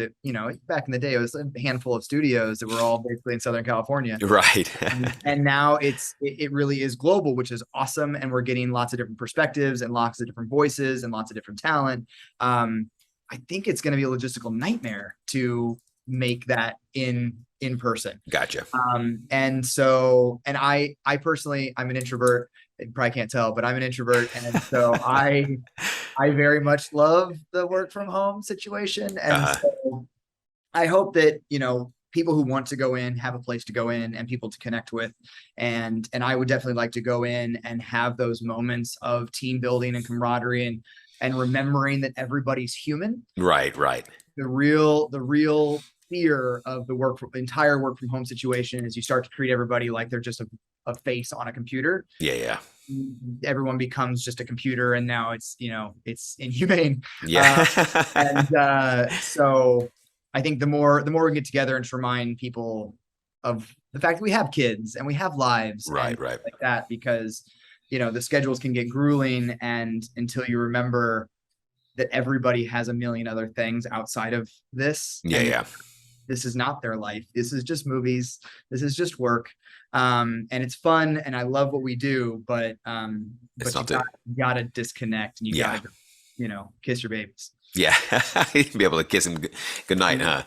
back in the day it was a handful of studios that were all basically in Southern California. Right. And now it really is global, which is awesome. And we're getting lots of different perspectives and lots of different voices and lots of different talent. I think it's going to be a logistical nightmare to make that in person. Gotcha. And I personally, I'm an introvert. You probably can't tell, but I'm an introvert. And so I very much love the work from home situation. And so I hope that, people who want to go in have a place to go in and people to connect with. And I would definitely like to go in and have those moments of team building and camaraderie and remembering that everybody's human. Right. The real fear of the entire work from home situation is you start to treat everybody like they're just a face on a computer. Yeah. Everyone becomes just a computer, and now it's inhumane. Yeah. So I think the more we get together and just remind people of the fact that we have kids and we have lives, Right. like that, because the schedules can get grueling, and until you remember that everybody has a million other things outside of this. Yeah. This is not their life. This is just movies. This is just work. And it's fun, and I love what we do, but you gotta disconnect, and you gotta kiss your babies. Yeah. Be able to kiss them goodnight, huh?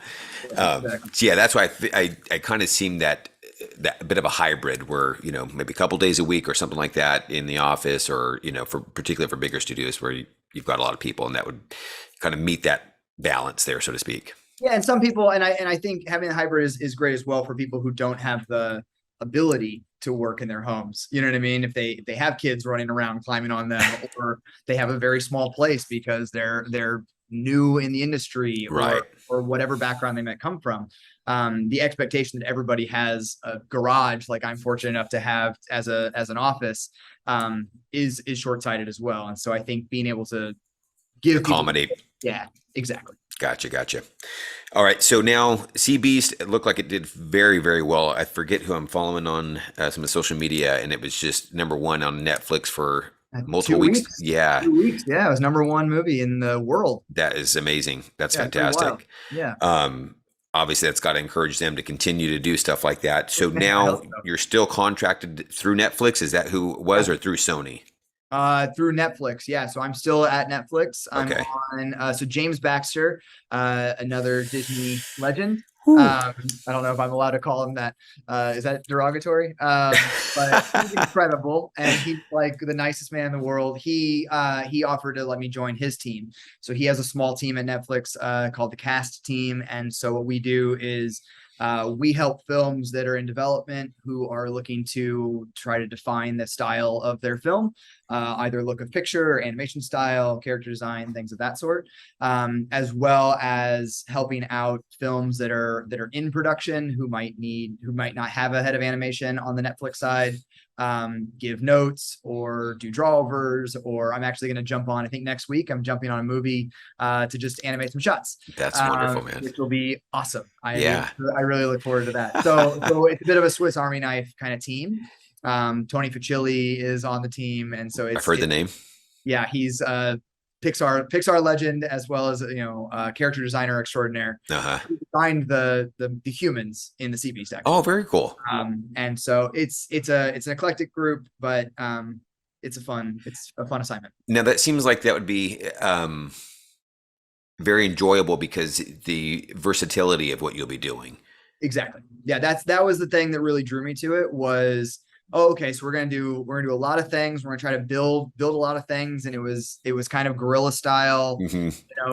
Exactly. Yeah, that's why I kind of seem that bit of a hybrid where, maybe a couple days a week or something like that in the office, or, particularly for bigger studios where you've got a lot of people, and that would kind of meet that balance there, so to speak. Yeah. And some people, and I think having a hybrid is great as well for people who don't have the ability to work in their homes. You know what I mean? If they have kids running around climbing on them, or they have a very small place because they're new in the industry, Right. or whatever background they might come from. The expectation that everybody has a garage, like I'm fortunate enough to have as an office, is short-sighted as well. And so I think being able to accommodate. Yeah, exactly. Gotcha. All right. So now Sea Beast, it looked like it did very, very well. I forget who I'm following on some of the social media, and it was just #1 on Netflix for multiple weeks. Yeah. 2 weeks. Yeah. It was #1 movie in the world. That is amazing. That's fantastic. Yeah. Obviously that's got to encourage them to continue to do stuff like that. So now you're still contracted through Netflix. Is that who it was, or through Sony? Through Netflix. Yeah. So I'm still at Netflix. I'm Okay. on, so James Baxter, another Disney legend. I don't know if I'm allowed to call him that. Is that derogatory? But he's incredible, and he's like the nicest man in the world. He offered to let me join his team. So he has a small team at Netflix called the Cast Team. And so what we do is we help films that are in development who are looking to try to define the style of their film, either look of picture, animation style, character design, things of that sort, as well as helping out films that are in production who might not have a head of animation on the Netflix side, give notes or do drawovers. Or I'm actually going to jump on, I think next week I'm jumping on a movie to just animate some shots. That's wonderful, man. Which will be awesome. I really look forward to that. So it's a bit of a Swiss Army knife kind of team. Tony Facilli is on the team, and so I've heard the name. Yeah, he's Pixar legend, as well as character designer extraordinaire. He designed the humans in the Sea Beast. Oh, very cool. And so it's an eclectic group, but it's a fun assignment. Now that seems like that would be very enjoyable because the versatility of what you'll be doing. Exactly. Yeah, that was the thing that really drew me to it was, okay, so we're gonna do a lot of things. We're gonna try to build a lot of things, and it was kind of guerrilla style.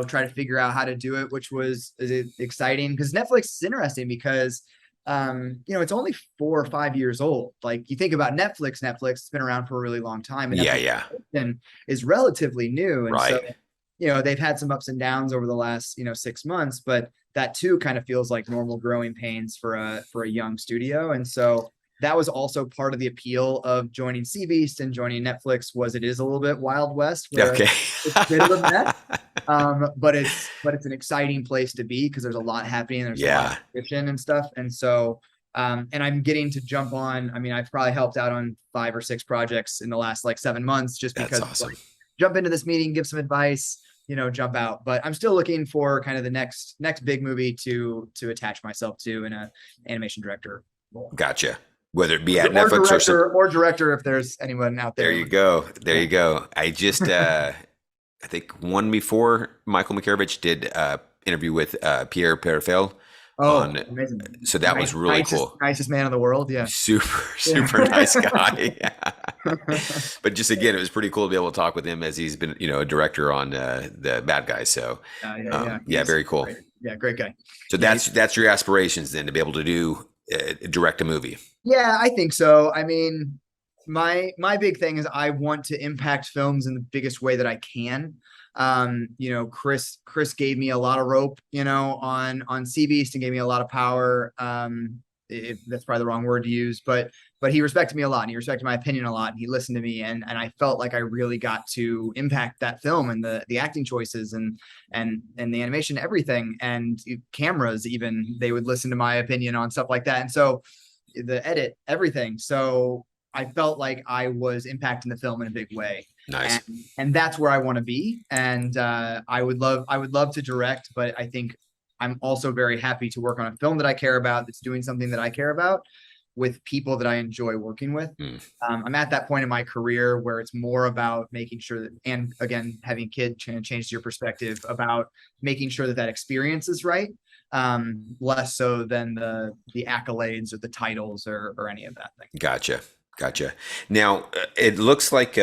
Try to figure out how to do it, which was exciting because Netflix is interesting because it's only 4 or 5 years old. Like you think about Netflix, it's been around for a really long time, and Netflix is relatively new, and so they've had some ups and downs over the last 6 months, but that too kind of feels like normal growing pains for a young studio, and so that was also part of the appeal of joining Sea Beast and joining Netflix, was it is a little bit Wild West where Okay. it's a bit of a mess. But it's an exciting place to be because there's a lot happening. There's a lot of fiction and stuff. And so, and I'm getting to jump on. I mean, I've probably helped out on 5 or 6 projects in the last like 7 months, just because awesome. Jump into this meeting, give some advice, jump out. But I'm still looking for kind of the next big movie to attach myself to in a animation director role. Gotcha. Whether it be at Netflix or director, if there's anyone out there. There you go. There you go. I just, I think one before Michael Makarovich did interview with Pierre Perifel. Oh, amazing. So that was really cool. Nicest man in the world. Yeah. Super nice guy. But just, again, it was pretty cool to be able to talk with him as he's been, a director on the Bad Guys. So very cool. Great. Yeah. Great guy. So that's your aspirations then, to be able to direct a movie. Yeah, I think so. I mean, my big thing is I want to impact films in the biggest way that I can. Chris gave me a lot of rope, on Sea Beast, and gave me a lot of power. If that's probably the wrong word to use, but he respected me a lot, and he respected my opinion a lot, and he listened to me, and I felt like I really got to impact that film, and the acting choices and the animation, everything, and cameras, even, they would listen to my opinion on stuff like that. And so the edit, everything. So I felt like I was impacting the film in a big way. Nice. And that's where I want to be. And I would love to direct, but I think I'm also very happy to work on a film that I care about, that's doing something that I care about, with people that I enjoy working with. I'm at that point in my career where it's more about making sure that, and again, having kids changes your perspective about making sure that experience is right. Less so than the accolades or the titles or any of that thing. Gotcha. Now, it looks like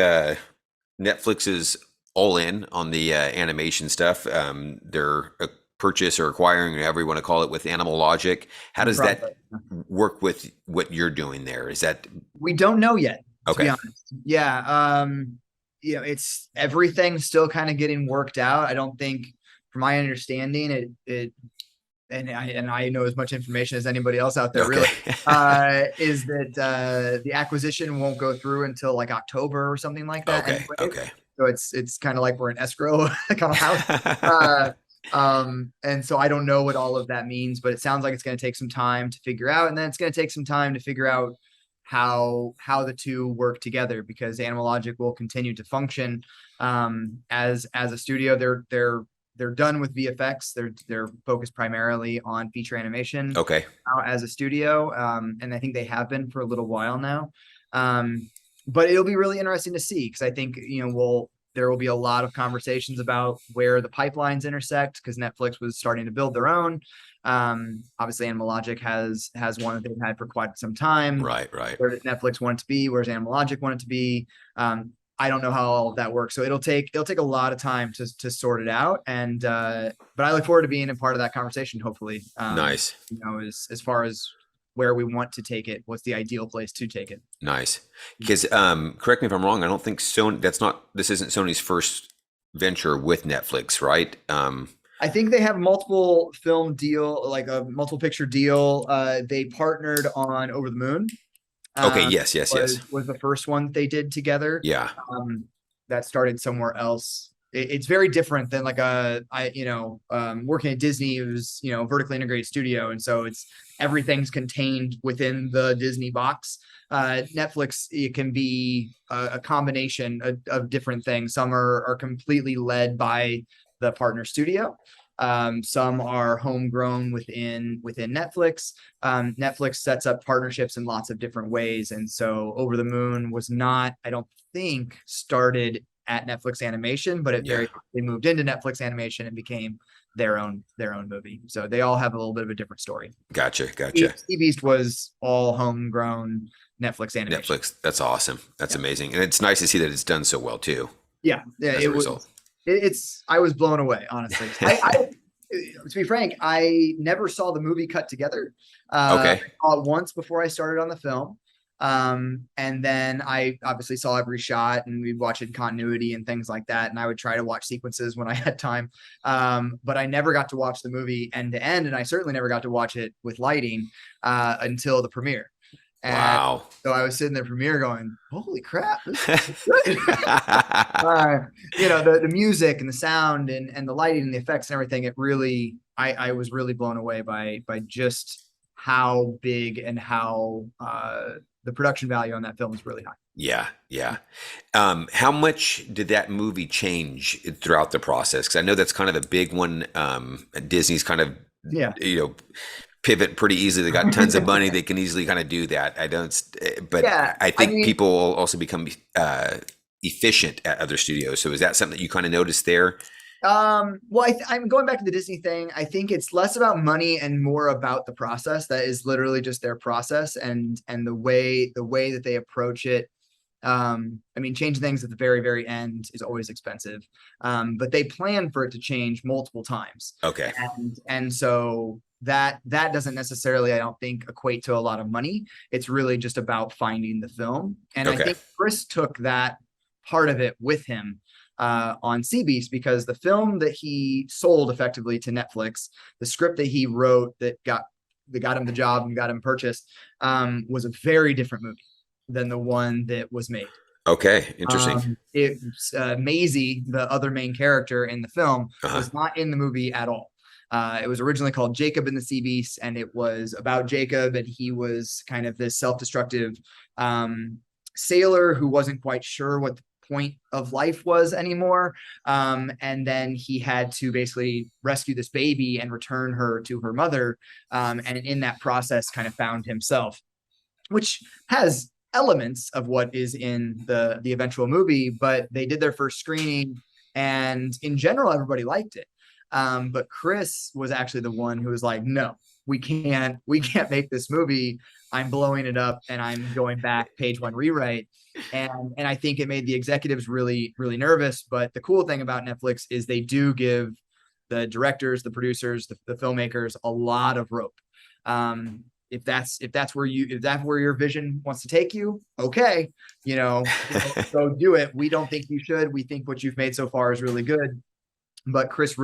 Netflix is all in on the animation stuff. They're purchase or acquiring, however you want to call it, with Animal Logic. How does that work with what you're doing there? Is that, we don't know yet, to okay. be honest. Yeah. It's everything still kind of getting worked out. I don't think, from my understanding, and I know as much information as anybody else out there, really, is that the acquisition won't go through until like October or something like that. Okay. So it's kind of like we're in escrow kind of house. And so I don't know what all of that means, but it sounds like it's going to take some time to figure out, and then it's going to take some time to figure out how the two work together, because Animal Logic will continue to function as a studio. They're done with VFX. They're focused primarily on feature animation. Okay. As a studio, and I think they have been for a little while now. But it'll be really interesting to see, because I think there will be a lot of conversations about where the pipelines intersect, because Netflix was starting to build their own. Obviously, Animal Logic has one that they've had for quite some time. Right. Where did Netflix want it to be? Where's Animal Logic want it to be? I don't know how all of that works, so it'll take a lot of time to sort it out. And but I look forward to being a part of that conversation. Hopefully, nice. As far as where we want to take it, what's the ideal place to take it? Nice. Because correct me if I'm wrong, I don't think Sony. This isn't Sony's first venture with Netflix, right? I think they have multiple film deal, like a multiple picture deal. They partnered on Over the Moon. Okay. Yes. Was the first one that they did together. Yeah. That started somewhere else. It's very different than like working at Disney. It was, vertically integrated studio. And so everything's contained within the Disney box. Netflix, it can be a combination of different things. Some are completely led by the partner studio. Some are homegrown within Netflix. Netflix sets up partnerships in lots of different ways. And so Over the Moon was not, I don't think, started at Netflix Animation, but they moved into Netflix Animation and became their own movie. So they all have a little bit of a different story. Gotcha. Sea Beast was all homegrown Netflix Animation. Netflix, that's awesome. That's amazing. And it's nice to see that it's done so well too. Yeah. It was. I was blown away, honestly. To be frank, I never saw the movie cut together. I saw it once before I started on the film. And then I obviously saw every shot, and we'd watch it in continuity and things like that. And I would try to watch sequences when I had time. But I never got to watch the movie end to end. And I certainly never got to watch it with lighting until the premiere. And Wow. so I was sitting there premiere going, holy crap, this is good. The music and the sound and the lighting and the effects and everything, it really, I was really blown away by just how big and how the production value on that film is really high. Yeah, yeah. How much did that movie change throughout the process? Because I know that's kind of a big one. Disney's kind of, Yeah. pivot pretty easily. They got tons of money. They can easily kind of do that. But Yeah. I think people will also become efficient at other studios. So is that something that you kind of noticed there? Well, I'm going back to the Disney thing. I think it's less about money and more about the process. That is literally just their process and the way that they approach it. Changing things at the very, very end is always expensive. But they plan for it to change multiple times. Okay. And so that doesn't necessarily, I don't think, equate to a lot of money. It's really just about finding the film. And I think Chris took that part of it with him on Sea Beast, because the film that he sold effectively to Netflix, the script that he wrote that got him the job and got him purchased, was a very different movie than the one that was made. Okay, interesting. Maisie, the other main character in the film, was not in the movie at all. It was originally called Jacob and the Sea Beast, and it was about Jacob, and he was kind of this self-destructive sailor who wasn't quite sure what the point of life was anymore. And then he had to basically rescue this baby and return her to her mother. And in that process kind of found himself, which has elements of what is in the eventual movie, but they did their first screening and in general, everybody liked it. But Chris was actually the one who was like, no, we can't make this movie. I'm blowing it up and I'm going back page one rewrite. And I think it made the executives really, really nervous. But the cool thing about Netflix is they do give the directors, the producers, the filmmakers a lot of rope. If that's where your vision wants to take you, okay, go do it. We don't think you should. We think what you've made so far is really good. But Chris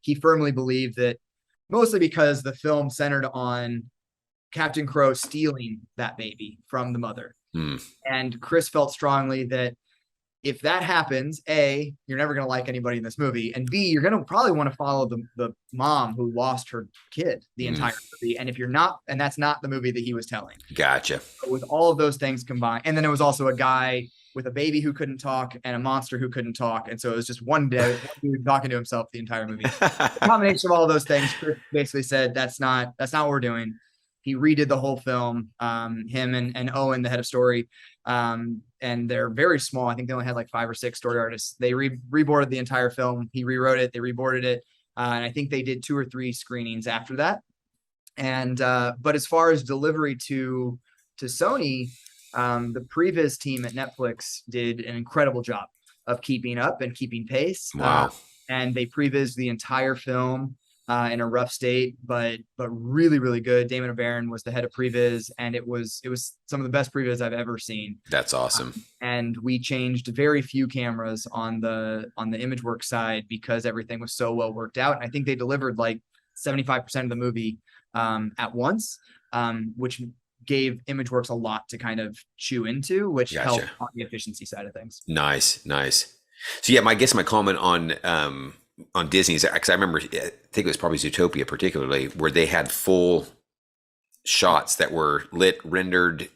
he firmly believed that, mostly because the film centered on Captain Crow stealing that baby from the mother. And Chris felt strongly that if that happens, A, you're never going to like anybody in this movie, and B, you're going to probably want to follow the mom who lost her kid the entire movie. And if you're not, and that's not the movie that he was telling. Gotcha. But with all of those things combined, and then it was also a guy with a baby who couldn't talk and a monster who couldn't talk, and so it was just one dude talking to himself the entire movie. The combination of all of those things, Chris basically said, that's not what we're doing. He redid the whole film, him and Owen, the head of story, and they're very small. I think they only had like 5 or 6 story artists. They reboarded the entire film. He rewrote it. They reboarded it. And I think they did 2 or 3 screenings after that. And but as far as delivery to Sony, the previs team at Netflix did an incredible job of keeping up and keeping pace. Wow. And they previs the entire film in a rough state, but really, really good. Damon O'Barron was the head of previs, and it was some of the best previs I've ever seen. That's awesome. And we changed very few cameras on the image work side because everything was so well worked out. And I think they delivered like 75% of the movie at once, which gave ImageWorks a lot to kind of chew into, which helped on the efficiency side of things. Nice. So yeah, I guess my comment on Disney's, because I remember, I think it was probably Zootopia particularly, where they had full shots that were lit, rendered,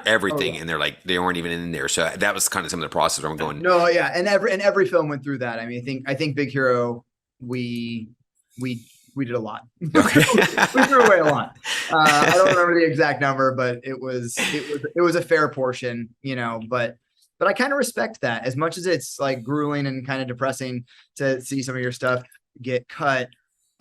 everything, and they're like, they weren't even in there. So that was kind of some of the process where I'm going. No, yeah, and every film went through that. I mean, I think Big Hero, we did a lot. Okay. We threw away a lot. I don't remember the exact number, but it was a fair portion, But I kind of respect that. As much as it's like grueling and kind of depressing to see some of your stuff get cut,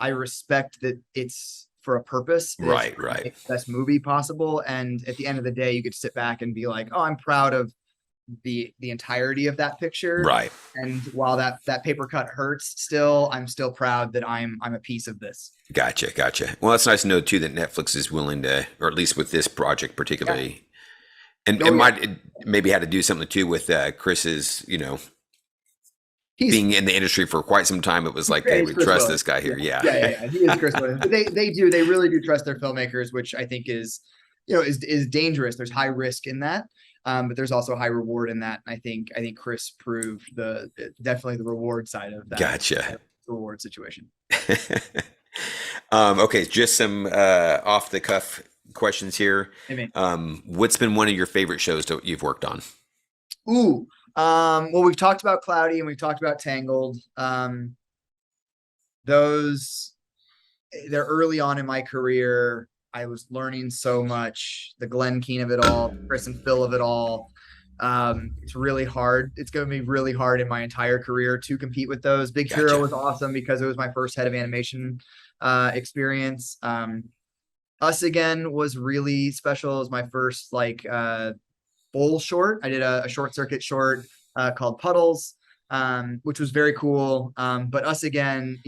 I respect that it's for a purpose. Right. Make the best movie possible. And at the end of the day, you could sit back and be like, oh, I'm proud of the entirety of that picture. Right. And while that paper cut hurts still, I'm still proud that I'm a piece of this. Gotcha. Well, it's nice to know too that Netflix is willing to, or at least with this project particularly. Yeah. And it maybe had to do something too with Chris's, being in the industry for quite some time. It was like, hey, we trust this guy here. Yeah. He is Chris Williams. But they really do trust their filmmakers, which I think is is dangerous. There's high risk in that. But there's also high reward in that. And I think Chris proved definitely the reward side of that. Gotcha. Reward situation. Okay, just some off the cuff questions here. What's been one of your favorite shows that you've worked on? Ooh, well, we've talked about Cloudy and we've talked about Tangled. Those, they're early on in my career. I was learning so much, the Glen Keane of it all, Chris and Phil of it all. It's really hard. It's going to be really hard in my entire career to compete with those. Big Gotcha. Hero was awesome because it was my first head of animation experience. Us Again was really special. It was my first like full short. I did a short circuit short called Puddles, which was very cool. But Us Again,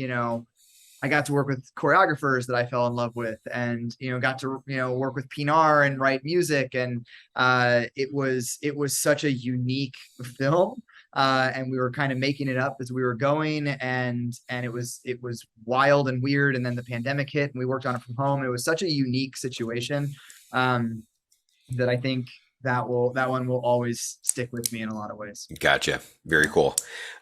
I got to work with choreographers that I fell in love with, and got to work with Pinar and write music, and it was such a unique film, and we were kind of making it up as we were going, and it was wild and weird, and then the pandemic hit, and we worked on it from home. It was such a unique situation that I think that one will always stick with me in a lot of ways. Gotcha. Very cool.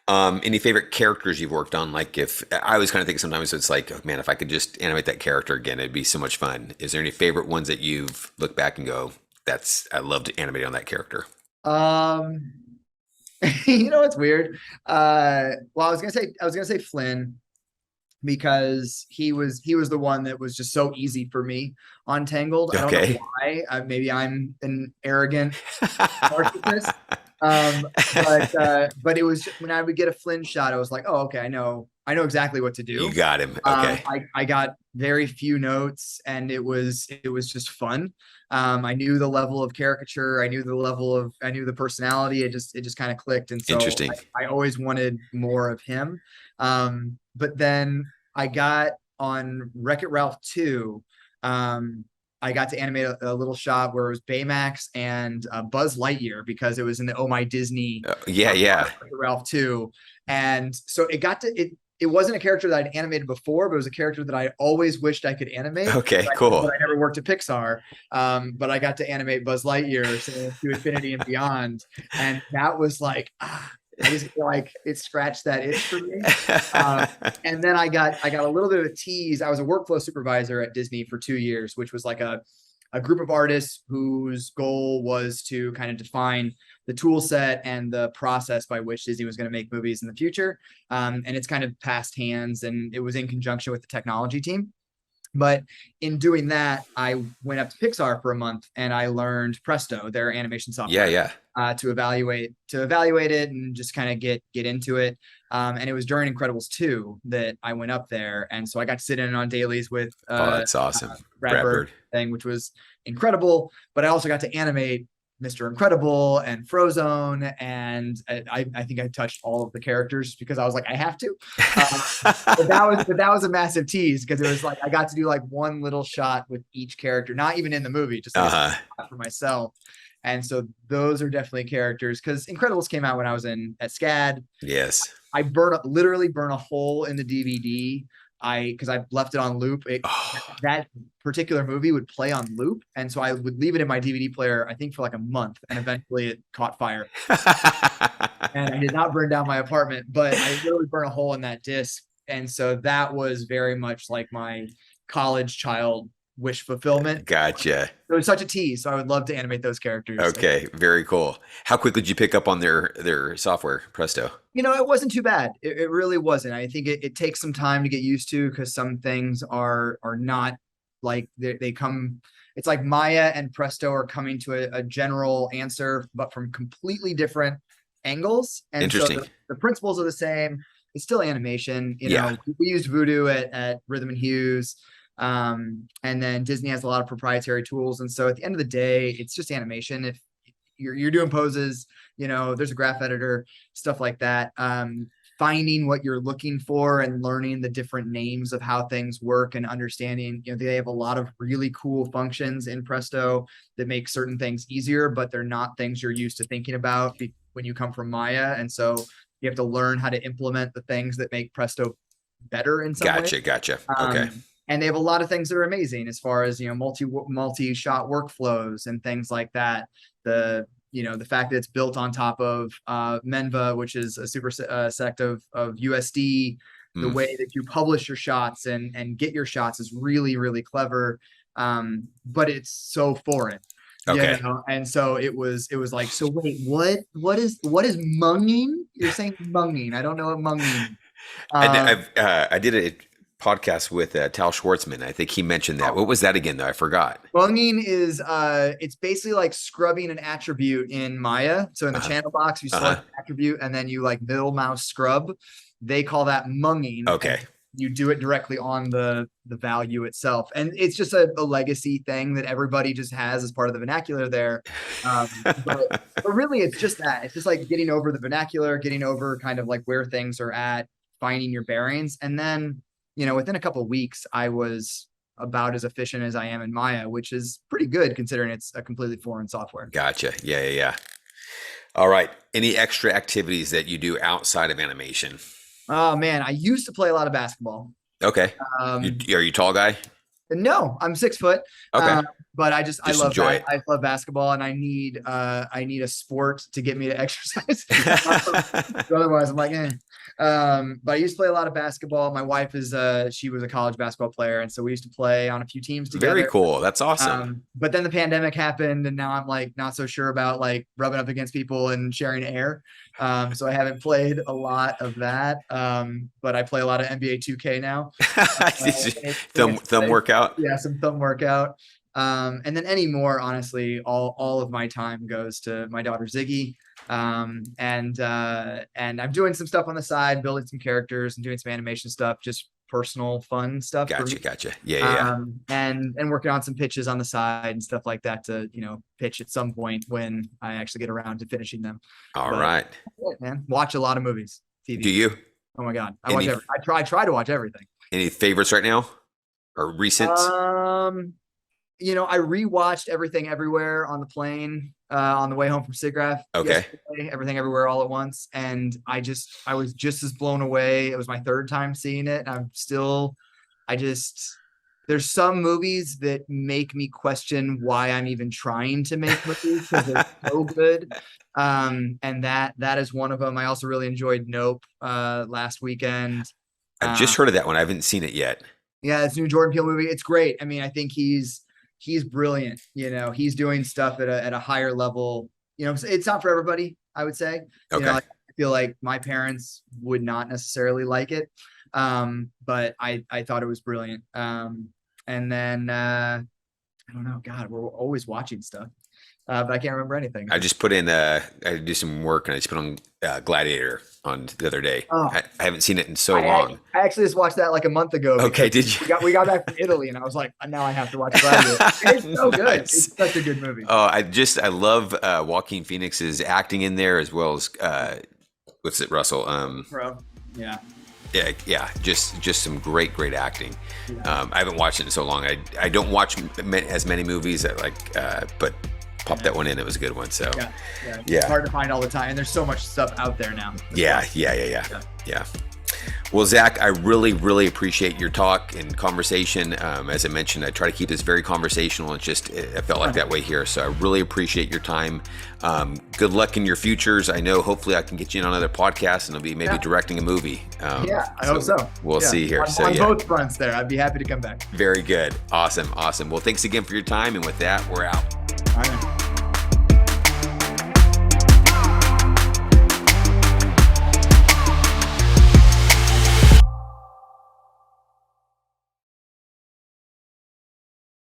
Any favorite characters you've worked on? Like, if I always kind of think sometimes it's like, oh, man, if I could just animate that character again, it'd be so much fun. Is there any favorite ones that you've looked back and go, I love to animate on that character? It's weird. Well, I was gonna say Flynn, because he was the one that was just so easy for me on Tangled. I don't know why. Maybe I'm an arrogant narcissist. But it was when I would get a Flynn shot, I was like, oh, okay, I know exactly what to do. You got him. Okay. I got very few notes, and it was just fun. I knew the level of caricature. I knew the personality. It just kind of clicked. And so interesting. I always wanted more of him. But then I got on Wreck-It Ralph 2. I got to animate a little shot where it was Baymax and Buzz Lightyear, because it was in the Oh My Disney. Ralph 2. And so it wasn't a character that I'd animated before, but it was a character that I always wished I could animate. Okay, cool. But I never worked at Pixar. But I got to animate Buzz Lightyear to Infinity and Beyond. And that was like, I just feel like it scratched that itch for me. And then I got a little bit of a tease. I was a workflow supervisor at Disney for 2 years, which was like a group of artists whose goal was to kind of define the tool set and the process by which Disney was going to make movies in the future. And it's kind of passed hands, and it was in conjunction with the technology team. But in doing that, I went up to Pixar for a month, and I learned Presto, their animation software. To evaluate it and just kind of get into it. And it was during Incredibles 2 that I went up there, and so I got to sit in on dailies with that's awesome. Brad Bird thing, which was incredible. But I also got to animate Mr. Incredible and Frozone, and I think I touched all of the characters because I was like, I have to. But that was a massive tease, because it was like I got to do like one little shot with each character, not even in the movie, just like for myself. And so those are definitely characters, because Incredibles came out when I was at SCAD. Yes. I literally burn a hole in the DVD. Because I left it on loop. That particular movie would play on loop, and so I would leave it in my DVD player, I think, for like a month, and eventually it caught fire. And I did not burn down my apartment, but I literally burned a hole in that disc. And so that was very much like my college child wish fulfillment. Gotcha. It was such a tease, so I would love to animate those characters. Okay, very cool. How quickly did you pick up on their software, Presto? It wasn't too bad. It really wasn't. I think it takes some time to get used to, because some things are not like they come. It's like Maya and Presto are coming to a general answer, but from completely different angles. And interesting. So the principles are the same. It's still animation. We used Voodoo at Rhythm and Hues. And then Disney has a lot of proprietary tools. And so at the end of the day, it's just animation. If you're doing poses, there's a graph editor, stuff like that. Finding what you're looking for and learning the different names of how things work, and understanding, they have a lot of really cool functions in Presto that make certain things easier, but they're not things you're used to thinking about when you come from Maya. And so you have to learn how to implement the things that make Presto better in some way. Gotcha. Okay. And they have a lot of things that are amazing as far as, multi-shot workflows and things like that. The fact that it's built on top of Menva, which is a superset of USD, the way that you publish your shots and get your shots is really, really clever. But it's so foreign. Okay. And so it was like, so wait, what is munging? You're saying munging. I don't know what munging. I did a podcast with Tal Schwartzman. I think he mentioned that. What was that again, though? I forgot. Munging is it's basically like scrubbing an attribute in Maya. So in the channel box, you select an attribute and then you like middle mouse scrub. They call that munging. Okay. You do it directly on the value itself. And it's just a legacy thing that everybody just has as part of the vernacular there. But really it's just that. It's just like getting over the vernacular, getting over kind of like where things are at, finding your bearings. And then, within a couple of weeks, I was about as efficient as I am in Maya, which is pretty good considering it's a completely foreign software. Gotcha. Yeah. All right. Any extra activities that you do outside of animation? Oh man, I used to play a lot of basketball. Okay. Are you a tall guy? No, I'm 6 foot. Okay. But I love enjoy it. I love basketball, and I need a sport to get me to exercise. Otherwise, I'm like, eh. But I used to play a lot of basketball. My wife she was a college basketball player, and so we used to play on a few teams together. Very cool. That's awesome. But then the pandemic happened, and now I'm like not so sure about like rubbing up against people and sharing air. So I haven't played a lot of that. But I play a lot of NBA 2K now. Thumb workout. Yeah, some thumb workout. And then anymore, honestly, all of my time goes to my daughter Ziggy. And I'm doing some stuff on the side, building some characters and doing some animation stuff, just personal fun stuff. Gotcha. Yeah. And working on some pitches on the side and stuff like that to, pitch at some point when I actually get around to finishing them. All right. Man, watch a lot I movies, TV. Do you? Oh my God. I watch everything. I try to watch everything. Any favorites right now or recent? I rewatched Everything Everywhere on the plane on the way home from SIGGRAPH. Okay. Everything Everywhere all at once. And I was just as blown away. It was my third time seeing it. And there's some movies that make me question why I'm even trying to make movies because they're so good. And that is one of them. I also really enjoyed Nope last weekend. I've just heard of that one. I haven't seen it yet. Yeah, it's a new Jordan Peele movie. It's great. I mean, I think he's brilliant. He's doing stuff at a higher level. It's not for everybody, I would say. Okay. I feel like my parents would not necessarily like it. But I thought it was brilliant. And then I don't know, God, we're always watching stuff. But I can't remember anything. I just put in I do some work and I just put on Gladiator on the other day. I haven't seen it in so long. I actually just watched that like a month ago. Okay, did you? We got back from Italy and I was like, now I have to watch Gladiator. It's so good. Nice. It's such a good movie. Oh, I love Joaquin Phoenix's acting in there as well as what's it, Russell? Bro, yeah. Yeah, just some great acting. Yeah. I haven't watched it in so long. I don't watch as many movies but popped that one in. It was a good one. So yeah. It's hard to find all the time, and there's so much stuff out there now. Yeah. Well, Zach, I really appreciate your talk and conversation. As I mentioned, I try to keep this very conversational. It felt like that way here. So I really appreciate your time. Good luck in your futures. I know hopefully I can get you on another podcast and I'll be maybe directing a movie. I hope so. We'll see here. On both fronts there. I'd be happy to come back. Very good. Awesome. Well, thanks again for your time. And with that, we're out. All right.